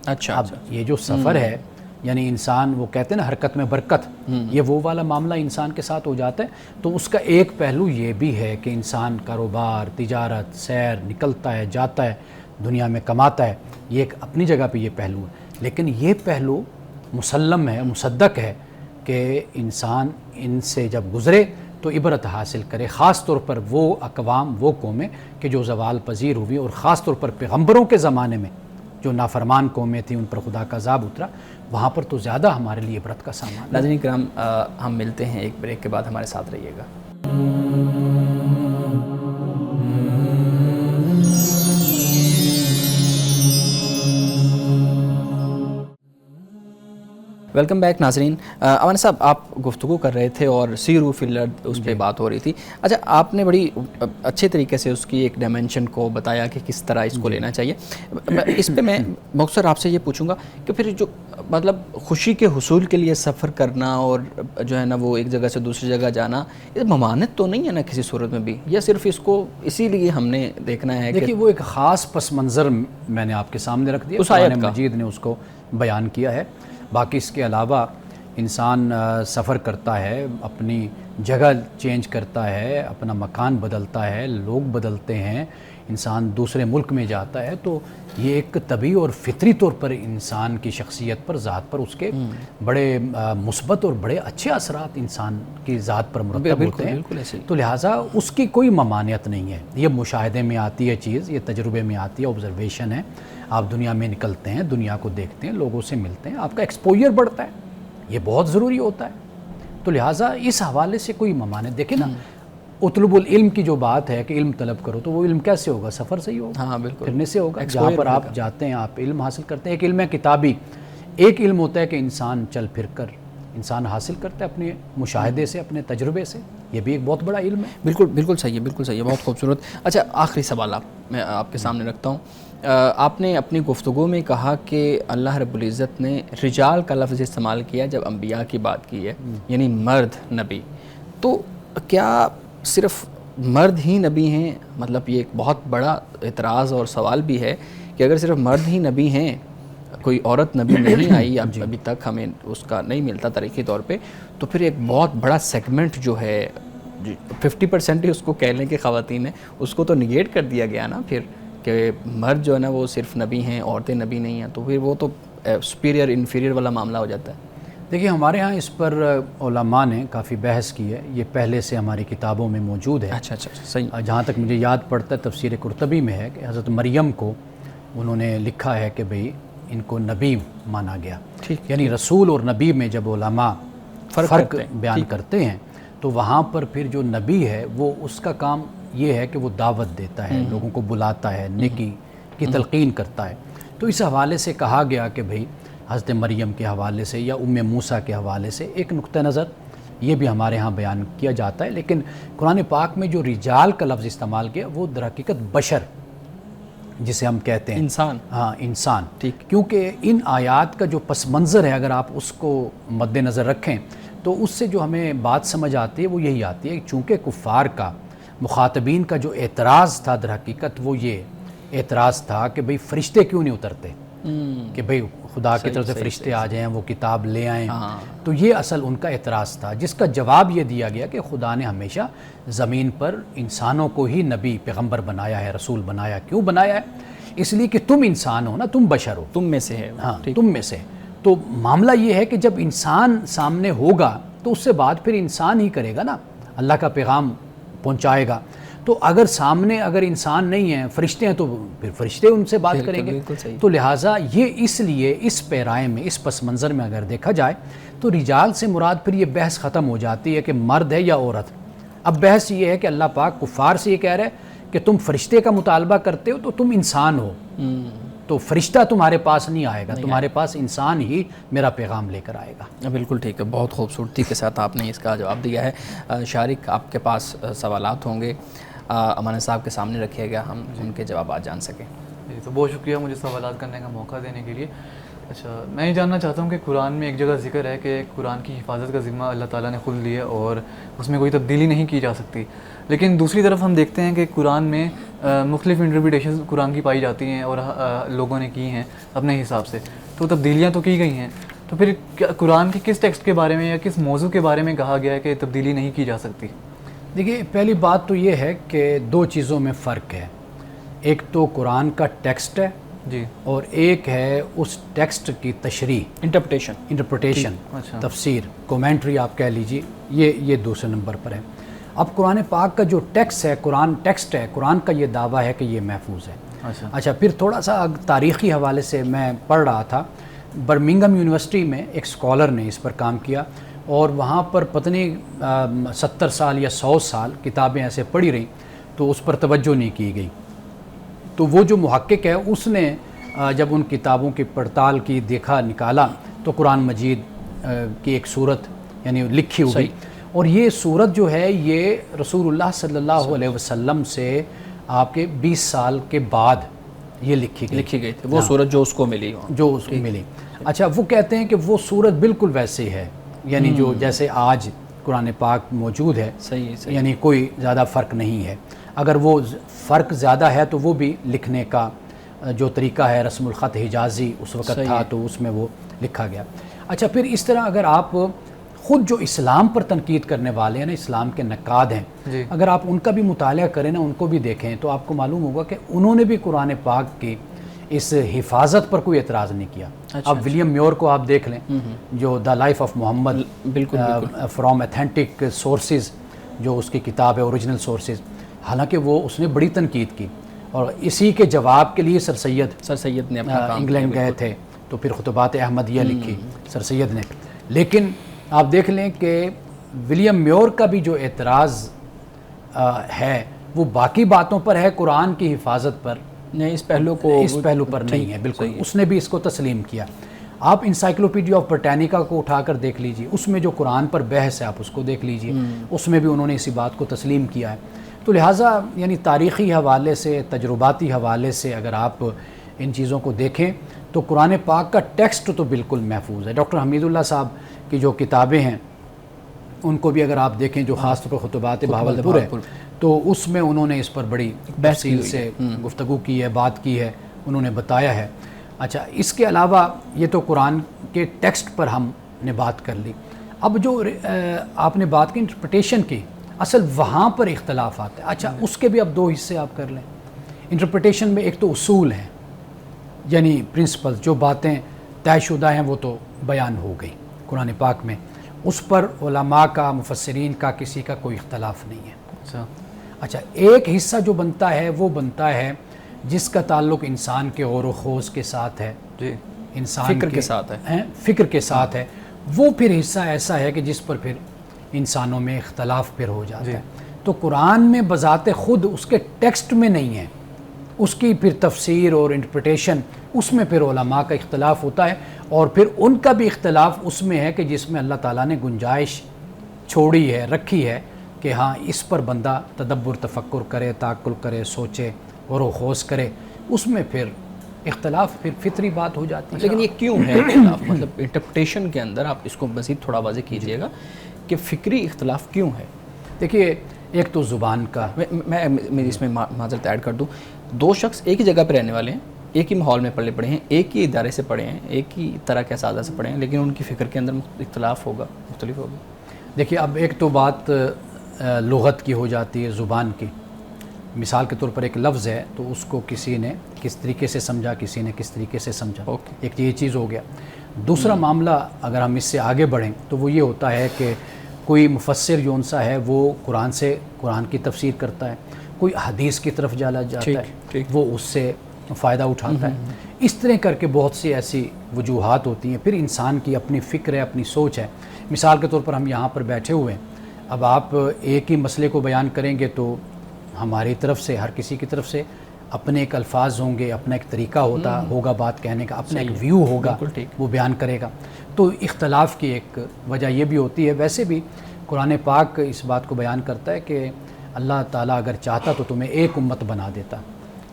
اچھا, اب یہ جو سفر ہے یعنی انسان, وہ کہتے ہیں نا حرکت میں برکت, یہ وہ والا معاملہ انسان کے ساتھ ہو جاتا ہے. تو اس کا ایک پہلو یہ بھی ہے کہ انسان کاروبار, تجارت, سیر نکلتا ہے, جاتا ہے, دنیا میں کماتا ہے, یہ ایک اپنی جگہ پہ یہ پہلو ہے. لیکن یہ پہلو مسلم ہے, مصدق ہے کہ انسان ان سے جب گزرے تو عبرت حاصل کرے, خاص طور پر وہ اقوام, وہ قومیں کہ جو زوال پذیر ہوئی, اور خاص طور پر پیغمبروں کے زمانے میں جو نافرمان قومیں تھیں ان پر خدا کا عذاب اترا, وہاں پر تو زیادہ ہمارے لیے عبرت کا سامان. ناظرین کرام, ہم ملتے ہیں ایک بریک کے بعد, ہمارے ساتھ رہیے گا. ویلکم بیک ناظرین. امان صاحب, آپ گفتگو کر رہے تھے اور سیرو فی الارض اس پہ بات ہو رہی تھی. اچھا, آپ نے بڑی اچھے طریقے سے اس کی ایک ڈائمینشن کو بتایا کہ کس طرح اس کو لینا چاہیے. اس پہ میں مختصر آپ سے یہ پوچھوں گا کہ پھر جو مطلب خوشی کے حصول کے لیے سفر کرنا اور جو ہے نا وہ ایک جگہ سے دوسری جگہ جانا, یہ ممانعت تو نہیں ہے نا کسی صورت میں بھی, یا صرف اس کو اسی لیے ہم نے دیکھنا ہے؟ دیکھیے, وہ ایک خاص پس منظر میں نے آپ کے سامنے رکھ دیا, قرآن مجید نے اس کو بیان کیا ہے. باقی اس کے علاوہ انسان سفر کرتا ہے, اپنی جگہ چینج کرتا ہے, اپنا مکان بدلتا ہے, لوگ بدلتے ہیں, انسان دوسرے ملک میں جاتا ہے تو یہ ایک طبعی اور فطری طور پر انسان کی شخصیت پر، ذات پر اس کے بڑے مثبت اور بڑے اچھے اثرات انسان کی ذات پر مرتب ہوتے ہیں، تو لہٰذا اس کی کوئی ممانعت نہیں ہے۔ یہ مشاہدے میں آتی ہے چیز، یہ تجربے میں آتی ہے، آبزرویشن ہے، آپ دنیا میں نکلتے ہیں، دنیا کو دیکھتے ہیں، لوگوں سے ملتے ہیں، آپ کا ایکسپوجر بڑھتا ہے، یہ بہت ضروری ہوتا ہے۔ تو لہٰذا اس حوالے سے کوئی ممانعت، دیکھیں نا اطلب العلم کی جو بات ہے کہ علم طلب کرو، تو وہ علم کیسے ہوگا؟ سفر سے ہی ہوگا، ہاں بالکل، پھرنے سے ہوگا، جہاں پر آپ جاتے ہیں آپ علم حاصل کرتے ہیں۔ ایک علم ہے کتابی، ایک علم ہوتا ہے کہ انسان چل پھر کر انسان حاصل کرتا ہے اپنے مشاہدے سے، اپنے تجربے سے، یہ بھی ایک بہت بڑا علم ہے۔ بالکل بالکل صحیح ہے، بالکل صحیح ہے، بہت خوبصورت۔ اچھا آخری سوال میں آپ کے سامنے رکھتا ہوں۔ آپ نے اپنی گفتگو میں کہا کہ اللہ رب العزت نے رجال کا لفظ استعمال کیا جب انبیاء کی بات کی ہے، یعنی مرد نبی، تو کیا صرف مرد ہی نبی ہیں؟ مطلب یہ ایک بہت بڑا اعتراض اور سوال بھی ہے کہ اگر صرف مرد ہی نبی ہیں، کوئی عورت نبی نہیں آئی ابھی تک، ہمیں اس کا نہیں ملتا تاریخی طور پہ، تو پھر ایک بہت بڑا سیگمنٹ جو ہے 50% ہی اس کو کہہ لیں کہ خواتین ہیں، اس کو تو نگیٹ کر دیا گیا نا پھر، کہ مرد جو ہے نا وہ صرف نبی ہیں، عورتیں نبی نہیں ہیں، تو پھر وہ تو سپیریئر انفیریئر والا معاملہ ہو جاتا ہے۔ دیکھیے ہمارے ہاں اس پر علماء نے کافی بحث کی ہے، یہ پہلے سے ہماری کتابوں میں موجود ہے۔ اچھا صحیح۔ جہاں تک مجھے یاد پڑتا ہے تفسیر قرطبی میں ہے کہ حضرت مریم کو انہوں نے لکھا ہے کہ بھئی ان کو نبی مانا گیا، یعنی رسول اور نبی میں جب علماء فرق بیان کرتے ہیں تو وہاں پر پھر جو نبی ہے وہ اس کا کام یہ ہے کہ وہ دعوت دیتا ہے، لوگوں کو بلاتا ہے، نیکی کی تلقین کرتا ہے۔ تو اس حوالے سے کہا گیا کہ بھئی حضرت مریم کے حوالے سے یا ام موسیٰ کے حوالے سے ایک نقطہ نظر یہ بھی ہمارے ہاں بیان کیا جاتا ہے، لیکن قرآن پاک میں جو رجال کا لفظ استعمال کیا وہ در حقیقت بشر جسے ہم کہتے ہیں، انسان، ہاں انسان، کیونکہ ان آیات کا جو پس منظر ہے اگر آپ اس کو مد نظر رکھیں تو اس سے جو ہمیں بات سمجھ آتی ہے وہ یہی آتی ہے کہ چونکہ کفار کا، مخاطبین کا جو اعتراض تھا در حقیقت وہ یہ اعتراض تھا کہ بھئی فرشتے کیوں نہیں اترتے، کہ بھئی خدا کی طرف سے فرشتے آ جائیں، وہ کتاب لے آئیں، تو یہ اصل ان کا اعتراض تھا، جس کا جواب یہ دیا گیا کہ خدا نے ہمیشہ زمین پر انسانوں کو ہی نبی پیغمبر بنایا ہے، رسول بنایا۔ کیوں بنایا ہے؟ اس لیے کہ تم انسان ہو نا، تم بشر ہو، تم میں سے ہے، ہاں تم میں سے۔ تو معاملہ یہ ہے کہ جب انسان سامنے ہوگا تو اس سے بات پھر انسان ہی کرے گا نا، اللہ کا پیغام پہنچائے گا۔ تو اگر سامنے اگر انسان نہیں ہیں، فرشتے ہیں، تو پھر فرشتے ان سے بات کریں گے۔ تو لہٰذا یہ اس لیے اس پیرائے میں، اس پس منظر میں اگر دیکھا جائے تو رجال سے مراد پھر یہ بحث ختم ہو جاتی ہے کہ مرد ہے یا عورت۔ اب بحث یہ ہے کہ اللہ پاک کفار سے یہ کہہ رہا ہے کہ تم فرشتے کا مطالبہ کرتے ہو تو تم انسان ہو، تو فرشتہ تمہارے پاس نہیں آئے گا، تمہارے پاس انسان ہی میرا پیغام لے کر آئے گا۔ بالکل ٹھیک ہے، بہت خوبصورتی کے ساتھ آپ نے اس کا جواب دیا ہے۔ شارق آپ کے پاس سوالات ہوں گے، امان صاحب کے سامنے رکھیے گا، ہم ان کے جوابات جان سکیں۔ جی تو بہت شکریہ مجھے سوالات کرنے کا موقع دینے کے لیے۔ اچھا میں یہ جاننا چاہتا ہوں کہ قرآن میں ایک جگہ ذکر ہے کہ قرآن کی حفاظت کا ذمہ اللہ تعالیٰ نے خود لیا اور اس میں کوئی تبدیلی نہیں کی جا سکتی، لیکن دوسری طرف ہم دیکھتے ہیں کہ قرآن میں مختلف انٹرپریٹیشن قرآن کی پائی جاتی ہیں اور لوگوں نے کی ہیں اپنے حساب سے، تو تبدیلیاں تو کی گئی ہیں، تو پھر قرآن کے کس ٹیکسٹ کے بارے میں یا کس موضوع کے بارے میں کہا گیا ہے کہ تبدیلی نہیں کی جا سکتی؟ دیکھیے پہلی بات تو یہ ہے کہ دو چیزوں میں فرق ہے، ایک تو قرآن کا ٹیکسٹ ہے جی، اور ایک ہے اس ٹیکسٹ کی تشریح، انٹرپریٹیشن، تفسیر، کومنٹری آپ کہہ لیجیے، یہ دوسرے نمبر پر ہے۔ اب قرآن پاک کا جو ٹیکسٹ ہے، قرآن ٹیکسٹ ہے، قرآن کا یہ دعویٰ ہے کہ یہ محفوظ ہے۔ اچھا پھر تھوڑا سا تاریخی حوالے سے میں پڑھ رہا تھا، برمنگھم یونیورسٹی میں ایک اسکالر نے اس پر کام کیا اور وہاں پر پتہ نہیں 70 سال یا 100 سال کتابیں ایسے پڑھی رہیں تو اس پر توجہ نہیں کی گئی۔ تو وہ جو محقق ہے اس نے جب ان کتابوں کی پڑتال کی، دیکھا، نکالا تو قرآن مجید کی ایک صورت یعنی لکھی ہوئی، اور یہ صورت جو ہے یہ رسول اللہ صلی اللہ علیہ وسلم سے آپ کے 20 سال کے بعد یہ لکھی گئی تھی، وہ صورت جو اس کو ملی، اچھا وہ کہتے ہیں کہ وہ صورت بالکل ویسے ہے، یعنی جو جیسے آج قرآن پاک موجود ہے، یعنی کوئی زیادہ فرق نہیں ہے۔ اگر وہ فرق زیادہ ہے تو وہ بھی لکھنے کا جو طریقہ ہے، رسم الخط حجازی اس وقت تھا تو اس میں وہ لکھا گیا۔ اچھا پھر اس طرح اگر آپ خود جو اسلام پر تنقید کرنے والے ہیں نا، اسلام کے نقاد ہیں، جی اگر آپ ان کا بھی مطالعہ کریں نا، ان کو بھی دیکھیں تو آپ کو معلوم ہوگا کہ انہوں نے بھی قرآن پاک کی اس حفاظت پر کوئی اعتراض نہیں کیا. اب ولیم میور کو آپ دیکھ لیں، جو دا لائف آف محمد بالکل فرام ایتھینٹک سورسز، جو اس کی کتاب ہے اوریجنل سورسز، حالانکہ وہ اس نے بڑی تنقید کی، اور اسی کے جواب کے لیے سر سید نے اپنا کام انگلینڈ گئے تھے تو پھر خطبات احمدیہ لکھی سر سید نے. لیکن آپ دیکھ لیں کہ ولیم میور کا بھی جو اعتراض ہے وہ باقی باتوں پر ہے، قرآن کی حفاظت پر نہیں، اس پہلو پر نہیں ہے. بالکل اس نے بھی اس کو تسلیم کیا. آپ انسائکلوپیڈیا آف برٹینیکا کو اٹھا کر دیکھ لیجئے، اس میں جو قرآن پر بحث ہے آپ اس کو دیکھ لیجئے، اس میں بھی انہوں نے اسی بات کو تسلیم کیا ہے. تو لہٰذا یعنی تاریخی حوالے سے، تجرباتی حوالے سے اگر آپ ان چیزوں کو دیکھیں تو قرآن پاک کا ٹیکسٹ تو بالکل محفوظ ہے. ڈاکٹر حمید اللہ صاحب کی جو کتابیں ہیں ان کو بھی اگر آپ دیکھیں، جو خاص طور پر خطبات بہاولپور ہے، تو اس میں انہوں نے اس پر بڑی تفصیل سے گفتگو کی ہے، بات کی ہے، انہوں نے بتایا ہے. اچھا، اس کے علاوہ یہ تو قرآن کے ٹیکسٹ پر ہم نے بات کر لی. اب جو آپ نے بات کی انٹرپریٹیشن کی، اصل وہاں پر اختلاف آتا ہے. اچھا، اس کے بھی اب دو حصے آپ کر لیں. انٹرپریٹیشن میں ایک تو اصول ہیں، یعنی پرنسپلز، جو باتیں طے شدہ ہیں وہ تو بیان ہو گئی قرآن پاک میں، اس پر علماء کا، مفسرین کا، کسی کا کوئی اختلاف نہیں ہے. اچھا، ایک حصہ جو بنتا ہے وہ بنتا ہے جس کا تعلق انسان کے غور و خوض کے ساتھ ہے، انسان فکر کے ساتھ ہے، فکر کے ساتھ ہے. وہ پھر حصہ ایسا ہے کہ جس پر پھر انسانوں میں اختلاف پھر ہو جاتا ہے. تو قرآن میں بذات خود اس کے ٹیکسٹ میں نہیں ہے، اس کی پھر تفسیر اور انٹرپریٹیشن، اس میں پھر علماء کا اختلاف ہوتا ہے. اور پھر ان کا بھی اختلاف اس میں ہے کہ جس میں اللہ تعالیٰ نے گنجائش چھوڑی ہے، رکھی ہے کہ ہاں اس پر بندہ تدبر، تفکر کرے، تعقل کرے، سوچے اور خوض کرے. اس میں پھر اختلاف پھر فطری بات ہو جاتی ہے. لیکن یہ کیوں ہے اختلاف؟ مطلب انٹرپریٹیشن کے اندر آپ اس کو مزید تھوڑا واضح کیجئے گا کہ فکری اختلاف کیوں ہے. دیکھیے، ایک تو زبان کا، میں اس میں معذرت ایڈ کر دوں، دو شخص ایک ہی جگہ پہ رہنے والے ہیں، ایک ہی ماحول میں پڑھے ہیں، ایک ہی ادارے سے پڑھے ہیں، ایک ہی طرح کے اساتذہ سے پڑھے ہیں، لیکن ان کی فکر کے اندر اختلاف ہوگا، مختلف ہوگا. دیکھیے، اب ایک تو بات لغت کی ہو جاتی ہے، زبان کی. مثال کے طور پر ایک لفظ ہے تو اس کو کسی نے کس طریقے سے سمجھا، کسی نے کس طریقے سے سمجھا. ایک یہ چیز ہو گیا. دوسرا معاملہ اگر ہم اس سے آگے بڑھیں تو وہ یہ ہوتا ہے کہ کوئی مفسر جو انسا ہے وہ قرآن کی تفسیر کرتا ہے، کوئی حدیث کی طرف جاتا ہے، وہ اس سے فائدہ اٹھاتا ہے. اس طرح کر کے بہت سی ایسی وجوہات ہوتی ہیں. پھر انسان کی اپنی فکر ہے، اپنی سوچ ہے. مثال کے طور پر ہم یہاں پر بیٹھے ہوئے ہیں، اب آپ ایک ہی مسئلے کو بیان کریں گے تو ہماری طرف سے، ہر کسی کی طرف سے اپنے ایک الفاظ ہوں گے، اپنا ایک طریقہ ہوگا بات کہنے کا، اپنا ایک ویو ہوگا، وہ بیان کرے گا. تو اختلاف کی ایک وجہ یہ بھی ہوتی ہے. ویسے بھی قرآن پاک اس بات کو بیان کرتا ہے کہ اللہ تعالیٰ اگر چاہتا تو تمہیں ایک امت بنا دیتا.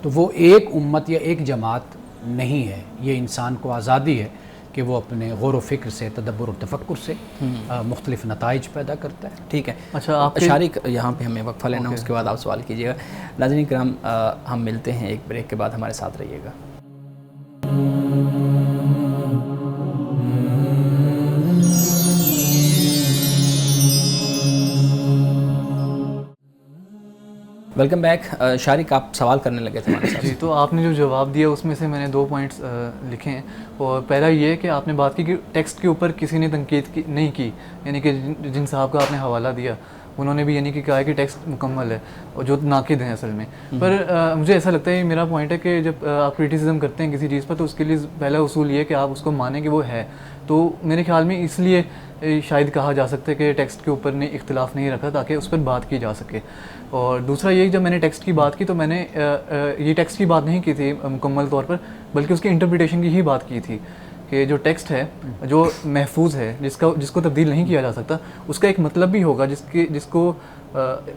تو وہ ایک امت یا ایک جماعت نہیں ہے، یہ انسان کو آزادی ہے کہ وہ اپنے غور و فکر سے، تدبر و تفکر سے مختلف نتائج پیدا کرتا ہے. ٹھیک ہے. اچھا، شارق، یہاں پہ ہمیں وقفہ لینا، اس کے بعد آپ سوال کیجیے گا. ناظرین کرام، ہم ملتے ہیں ایک بریک کے بعد، ہمارے ساتھ رہیے گا. Welcome back. شارق، آپ سوال کرنے لگے تھے ہمارے ساتھ. جی، تو آپ نے جو جواب دیا اس میں سے میں نے 2 پوائنٹس لکھے ہیں. اور پہلا یہ کہ آپ نے بات کی کہ ٹیکسٹ کے اوپر کسی نے تنقید نہیں کی، یعنی کہ جن صاحب کا آپ نے حوالہ دیا انہوں نے بھی یعنی کہ کہا ہے کہ ٹیکسٹ مکمل ہے، اور جو ناقد ہیں اصل میں. پر مجھے ایسا لگتا ہے، یہ میرا پوائنٹ ہے کہ جب آپ کرٹیسزم کرتے ہیں کسی چیز پر تو اس کے لیے پہلا اصول یہ ہے کہ آپ اس کو مانیں کہ وہ ہے. تو میرے خیال میں اس لیے شاید کہا جا سکتا ہے کہ ٹیکسٹ کے اوپر نے اختلاف نہیں رکھا تاکہ اس پر بات کی جا سکے. اور دوسرا یہ، جب میں نے ٹیکسٹ کی بات کی تو میں نے یہ ٹیکسٹ کی بات نہیں کی تھی مکمل طور پر، بلکہ اس کی انٹرپریٹیشن کی ہی بات کی تھی کہ جو ٹیکسٹ ہے، جو محفوظ ہے، جس کو تبدیل نہیں کیا جا سکتا، اس کا ایک مطلب بھی ہوگا جس کو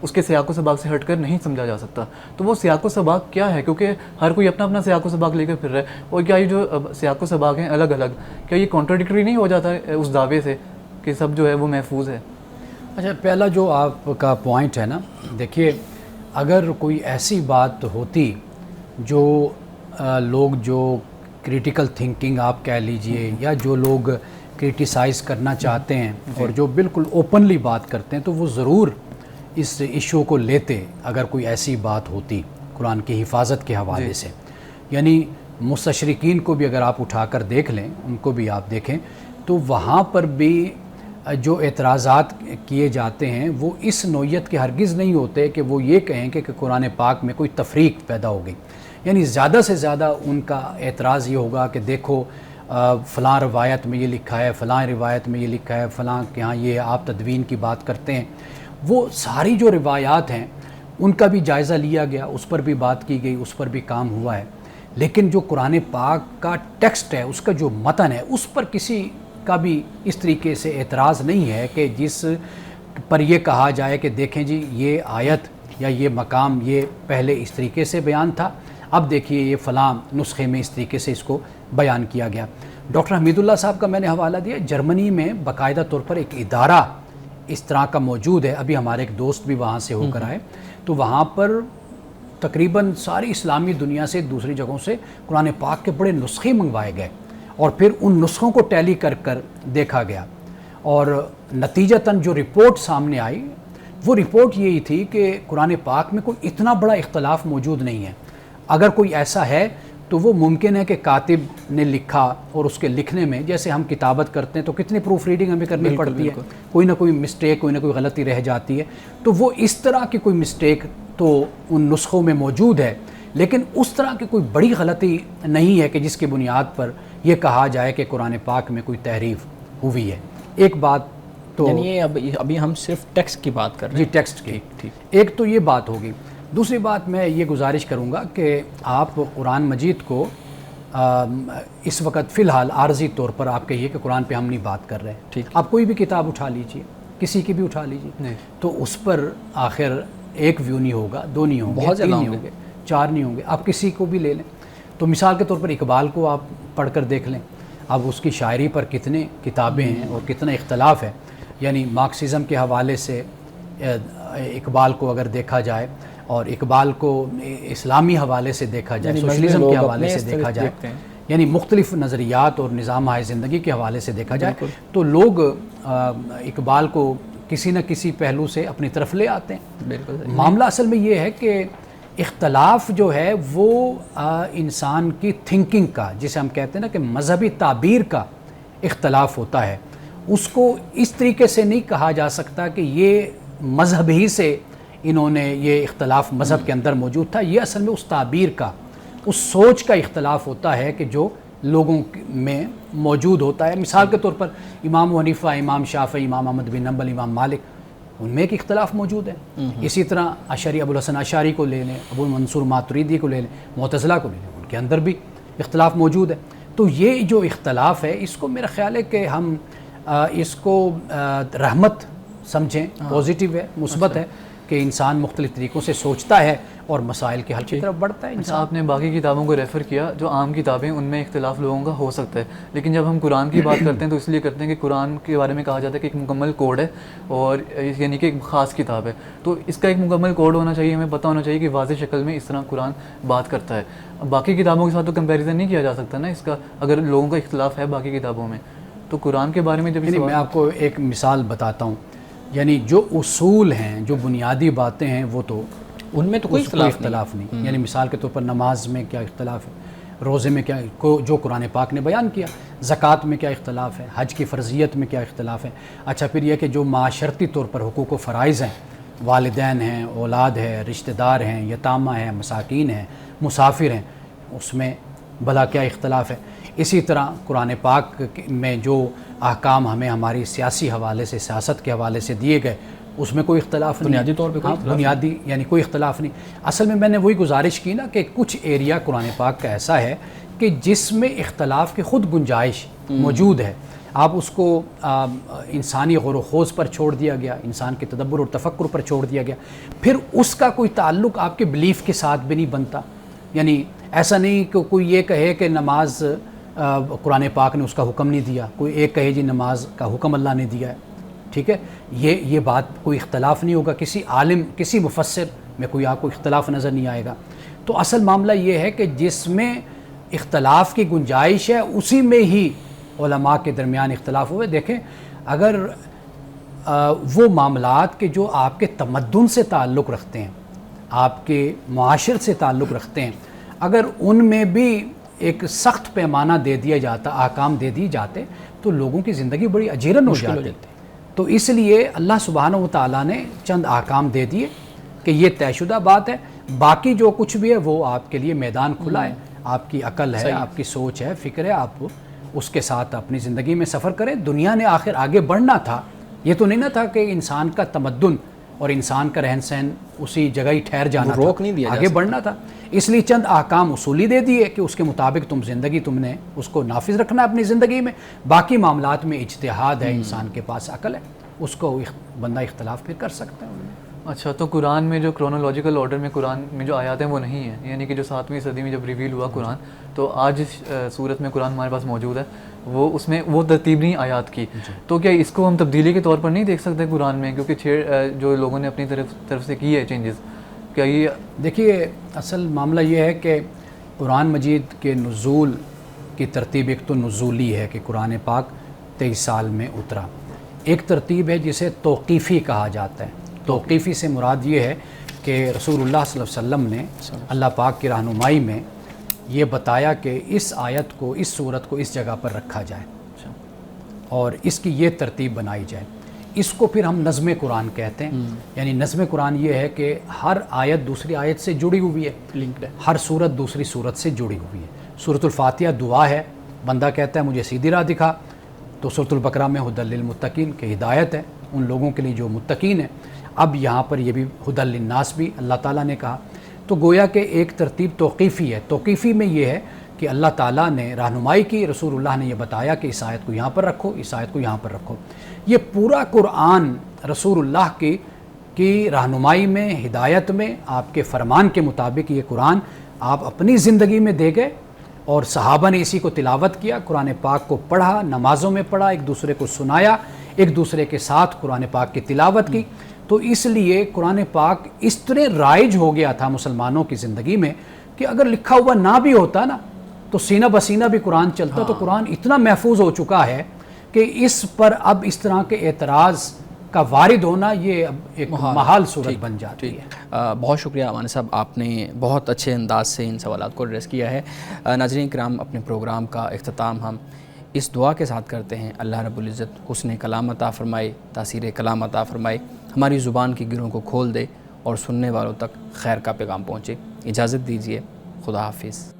اس کے سیاق و سباق سے ہٹ کر نہیں سمجھا جا سکتا. تو وہ سیاق و سباق کیا ہے؟ کیونکہ ہر کوئی اپنا اپنا سیاق و سباق لے کر پھر رہا ہے. اور کیا یہ جو سیاق و سباق ہیں الگ الگ، کیا یہ کانٹراڈکٹری نہیں ہو جاتا ہے اس دعوے سے کہ سب جو ہے وہ محفوظ ہے؟ اچھا، پہلا جو آپ کا پوائنٹ ہے نا، دیکھیے، اگر کوئی ایسی بات ہوتی جو لوگ جو کریٹیکل تھنکنگ آپ کہہ لیجئے، یا جو لوگ کرٹیسائز کرنا چاہتے ہیں اور جو بالکل اوپنلی بات کرتے ہیں تو وہ ضرور اس ایشو کو لیتے اگر کوئی ایسی بات ہوتی قرآن کی حفاظت کے حوالے سے. یعنی مستشرقین کو بھی اگر آپ اٹھا کر دیکھ لیں، ان کو بھی آپ دیکھیں تو وہاں پر بھی جو اعتراضات کیے جاتے ہیں وہ اس نوعیت کے ہرگز نہیں ہوتے کہ وہ یہ کہیں کہ قرآن پاک میں کوئی تفریق پیدا ہو گئی. یعنی زیادہ سے زیادہ ان کا اعتراض یہ ہوگا کہ دیکھو فلاں روایت میں یہ لکھا ہے، فلاں روایت میں یہ لکھا ہے، فلاں کہ ہاں یہ آپ تدوین کی بات کرتے ہیں. وہ ساری جو روایات ہیں ان کا بھی جائزہ لیا گیا، اس پر بھی بات کی گئی، اس پر بھی کام ہوا ہے. لیکن جو قرآن پاک کا ٹیکسٹ ہے، اس کا جو متن ہے، اس پر کسی کا بھی اس طریقے سے اعتراض نہیں ہے کہ جس پر یہ کہا جائے کہ دیکھیں جی یہ آیت یا یہ مقام یہ پہلے اس طریقے سے بیان تھا، اب دیکھیے یہ فلاں نسخے میں اس طریقے سے اس کو بیان کیا گیا. ڈاکٹر حمید اللہ صاحب کا میں نے حوالہ دیا، جرمنی میں باقاعدہ طور پر ایک ادارہ اس طرح کا موجود ہے. ابھی ہمارے ایک دوست بھی وہاں سے ہو کر آئے تو وہاں پر تقریباً ساری اسلامی دنیا سے دوسری جگہوں سے قرآن پاک کے بڑے نسخے منگوائے گئے اور پھر ان نسخوں کو ٹیلی کر کر دیکھا گیا اور نتیجتاً جو رپورٹ سامنے آئی وہ رپورٹ یہی تھی کہ قرآن پاک میں کوئی اتنا بڑا اختلاف موجود نہیں ہے. اگر کوئی ایسا ہے تو وہ ممکن ہے کہ کاتب نے لکھا اور اس کے لکھنے میں، جیسے ہم کتابت کرتے ہیں تو کتنی پروف ریڈنگ ہمیں کرنی پڑتی ہے، کوئی نہ کوئی مسٹیک، کوئی نہ کوئی غلطی رہ جاتی ہے. تو وہ اس طرح کی کوئی مسٹیک تو ان نسخوں میں موجود ہے، لیکن اس طرح کی کوئی بڑی غلطی نہیں ہے کہ جس کی بنیاد پر یہ کہا جائے کہ قرآن پاک میں کوئی تحریف ہوئی ہے. ایک بات تو یعنی ابھی ہم صرف ٹیکسٹ کی بات کر رہے ہیں. جی ٹیکسٹ کی، ایک تو یہ بات ہوگی. دوسری بات میں یہ گزارش کروں گا کہ آپ قرآن مجید کو اس وقت فی الحال عارضی طور پر آپ کہیے کہ قرآن پہ ہم نہیں بات کر رہے ہیں. آپ کوئی بھی کتاب اٹھا لیجئے، کسی کی بھی اٹھا لیجئے، تو اس پر آخر ایک ویو نہیں ہوگا، دو نہیں ہوں گے، تین نہیں ہوں گے، چار نہیں ہوں گے. آپ کسی کو بھی لے لیں تو مثال کے طور پر اقبال کو آپ پڑھ کر دیکھ لیں. اب اس کی شاعری پر کتنے کتابیں ہیں اور کتنا اختلاف ہے. یعنی مارکسزم کے حوالے سے اقبال کو اگر دیکھا جائے اور اقبال کو اسلامی حوالے سے دیکھا جائے، سوشلزم کے حوالے سے دیکھا جائے، یعنی مختلف نظریات اور نظام زندگی کے حوالے سے دیکھا جائے تو لوگ اقبال کو کسی نہ کسی پہلو سے اپنی طرف لے آتے ہیں. معاملہ اصل میں یہ ہے کہ اختلاف جو ہے وہ انسان کی تھنکنگ کا، جسے ہم کہتے ہیں نا کہ مذہبی تعبیر کا اختلاف ہوتا ہے. اس کو اس طریقے سے نہیں کہا جا سکتا کہ یہ مذہب ہی سے انہوں نے یہ اختلاف مذہب کے اندر موجود تھا. یہ اصل میں اس تعبیر کا، اس سوچ کا اختلاف ہوتا ہے کہ جو لوگوں میں موجود ہوتا ہے. مثال کے طور پر امام حنیفہ، امام شافعی، امام احمد بن حنبل، امام مالک، ان میں ایک اختلاف موجود ہے. اسی طرح اشعری ابو الحسن اشعری کو لے لیں، ابو منصور ماتریدی کو لے لیں، معتزلہ کو لے لیں، ان کے اندر بھی اختلاف موجود ہے. تو یہ جو اختلاف ہے اس کو میرا خیال ہے کہ ہم اس کو رحمت سمجھیں، پازیٹیو ہے، مثبت ہے کہ انسان مختلف طریقوں سے سوچتا ہے اور مسائل کے حل کی طرف بڑھتا ہے. آپ نے باقی کتابوں کو ریفر کیا، جو عام کتابیں ان میں اختلاف لوگوں کا ہو سکتا ہے، لیکن جب ہم قرآن کی بات کرتے ہیں تو اس لیے کرتے ہیں کہ قرآن کے بارے میں کہا جاتا ہے کہ ایک مکمل کوڈ ہے اور یعنی کہ ایک خاص کتاب ہے. تو اس کا ایک مکمل کوڈ ہونا چاہیے، ہمیں پتہ ہونا چاہیے کہ واضح شکل میں اس طرح قرآن بات کرتا ہے. باقی کتابوں کے ساتھ تو کمپیریزن نہیں کیا جا سکتا نا اس کا، اگر لوگوں کا اختلاف ہے باقی کتابوں میں. تو قرآن کے بارے میں جب میں آپ کو ایک مثال بتاتا ہوں. یعنی جو اصول ہیں، جو بنیادی باتیں ہیں، وہ تو ان میں تو کوئی اختلاف نہیں. یعنی مثال کے طور پر نماز میں کیا اختلاف ہے، روزے میں کیا جو قرآن پاک نے بیان کیا، زکوٰۃ میں کیا اختلاف ہے، حج کی فرضیت میں کیا اختلاف ہے. اچھا پھر یہ کہ جو معاشرتی طور پر حقوق و فرائض ہیں، والدین ہیں، اولاد ہے، رشتہ دار ہیں، یتامہ ہیں، مساکین ہیں، مسافر ہیں، اس میں بھلا کیا اختلاف ہے. اسی طرح قرآن پاک میں جو احکام ہمیں ہماری سیاسی حوالے سے، سیاست کے حوالے سے دیے گئے، اس میں کوئی اختلاف نہیں. بنیادی طور پہ بنیادی یعنی کوئی اختلاف نہیں. اصل میں نے وہی گزارش کی نا کہ کچھ ایریا قرآن پاک کا ایسا ہے کہ جس میں اختلاف کی خود گنجائش موجود ہے. آپ اس کو انسانی غور و خوض پر چھوڑ دیا گیا، انسان کے تدبر اور تفکر پر چھوڑ دیا گیا. پھر اس کا کوئی تعلق آپ کے بلیف کے ساتھ بھی نہیں بنتا. یعنی ایسا نہیں کہ کوئی یہ کہے کہ نماز قرآن پاک نے اس کا حکم نہیں دیا، کوئی ایک کہے جی نماز کا حکم اللہ نے دیا ہے. ٹھیک ہے، یہ بات کوئی اختلاف نہیں ہوگا. کسی عالم، کسی مفسر میں کوئی آپ کو اختلاف نظر نہیں آئے گا. تو اصل معاملہ یہ ہے کہ جس میں اختلاف کی گنجائش ہے اسی میں ہی علماء کے درمیان اختلاف ہوئے. دیکھیں اگر وہ معاملات کے جو آپ کے تمدن سے تعلق رکھتے ہیں, آپ کے معاشر سے تعلق رکھتے ہیں, اگر ان میں بھی ایک سخت پیمانہ دے دیا جاتا, احکام دے دیے جاتے, تو لوگوں کی زندگی بڑی اجیرن ہو جاتی. تو اس لیے اللہ سبحانہ و تعالیٰ نے چند احکام دے دیے کہ یہ طے شدہ بات ہے, باقی جو کچھ بھی ہے وہ آپ کے لیے میدان کھلا ہے. آپ کی عقل ہے, آپ کی سوچ ہے, فکر ہے, آپ اس کے ساتھ اپنی زندگی میں سفر کریں. دنیا نے آخر آگے بڑھنا تھا, یہ تو نہیں نہ تھا کہ انسان کا تمدن اور انسان کا رہن سہن اسی جگہ ہی ٹھہر جانا تھا, روک نہیں دیا, آگے بڑھنا تھا. اس لیے چند احکام اصولی دے دیے کہ اس کے مطابق تم نے اس کو نافذ رکھنا اپنی زندگی میں. باقی معاملات میں اجتہاد ہے, انسان کے پاس عقل ہے, اس کو بندہ اختلاف پھر کر سکتا ہے. اچھا, تو قرآن میں جو کرونالوجیکل آرڈر میں قرآن میں جو آیات ہیں وہ نہیں ہیں, یعنی کہ جو 7ویں صدی میں جب ریویل ہوا قرآن, تو آج جس صورت میں قرآن ہمارے پاس موجود ہے وہ اس میں وہ ترتیب نہیں آیات کی. تو کیا اس کو ہم تبدیلی کے طور پر نہیں دیکھ سکتے قرآن میں, کیونکہ جو لوگوں نے اپنی طرف سے کی ہے چینجز, کیا یہ دیکھیے اصل معاملہ یہ ہے کہ قرآن مجید کے نزول کی ترتیب ایک تو نزولی ہے کہ قرآن پاک 23 سال میں اترا. ایک ترتیب ہے جسے توقیفی کہا جاتا ہے. توقیفی سے مراد یہ ہے کہ رسول اللہ صلی اللہ علیہ وسلم نے اللہ پاک کی رہنمائی میں یہ بتایا کہ اس آیت کو, اس سورت کو اس جگہ پر رکھا جائے اور اس کی یہ ترتیب بنائی جائے. اس کو پھر ہم نظم قرآن کہتے ہیں. یعنی نظم قرآن یہ ہے کہ ہر آیت دوسری آیت سے جڑی ہوئی ہے, لنکڈ ہے, ہر سورت دوسری سورت سے جڑی ہوئی ہے. سورۃ الفاتحہ دعا ہے, بندہ کہتا ہے مجھے سیدھی راہ دکھا, تو سورۃ البقرہ میں ہدی للمتقین کہ ہدایت ہے ان لوگوں کے لیے جو متقین ہیں. اب یہاں پر یہ بھی ہدی للناس بھی اللہ تعالیٰ نے کہا. تو گویا کہ ایک ترتیب توقیفی ہے. توقیفی میں یہ ہے کہ اللہ تعالیٰ نے رہنمائی کی, رسول اللہ نے یہ بتایا کہ اس آیت کو یہاں پر رکھو, اس آیت کو یہاں پر رکھو. یہ پورا قرآن رسول اللہ کی رہنمائی میں, ہدایت میں, آپ کے فرمان کے مطابق یہ قرآن آپ اپنی زندگی میں دے گئے, اور صحابہ نے اسی کو تلاوت کیا, قرآن پاک کو پڑھا, نمازوں میں پڑھا, ایک دوسرے کو سنایا, ایک دوسرے کے ساتھ قرآن پاک کی تلاوت کی. تو اس لیے قرآن پاک اس طرح رائج ہو گیا تھا مسلمانوں کی زندگی میں کہ اگر لکھا ہوا نہ بھی ہوتا نا تو سینہ بسینہ بھی قرآن چلتا. تو قرآن اتنا محفوظ ہو چکا ہے کہ اس پر اب اس طرح کے اعتراض کا وارد ہونا یہ اب ایک محال صورت بن جاتی ہے. بہت شکریہ امان صاحب, آپ نے بہت اچھے انداز سے ان سوالات کو ایڈریس کیا ہے. ناظرین کرام, اپنے پروگرام کا اختتام ہم اس دعا کے ساتھ کرتے ہیں, اللہ رب العزت حسن کلام عطا فرمائے, تاثیر کلام عطا فرمائے, ہماری زبان کی گروں کو کھول دے اور سننے والوں تک خیر کا پیغام پہنچے. اجازت دیجیے, خدا حافظ.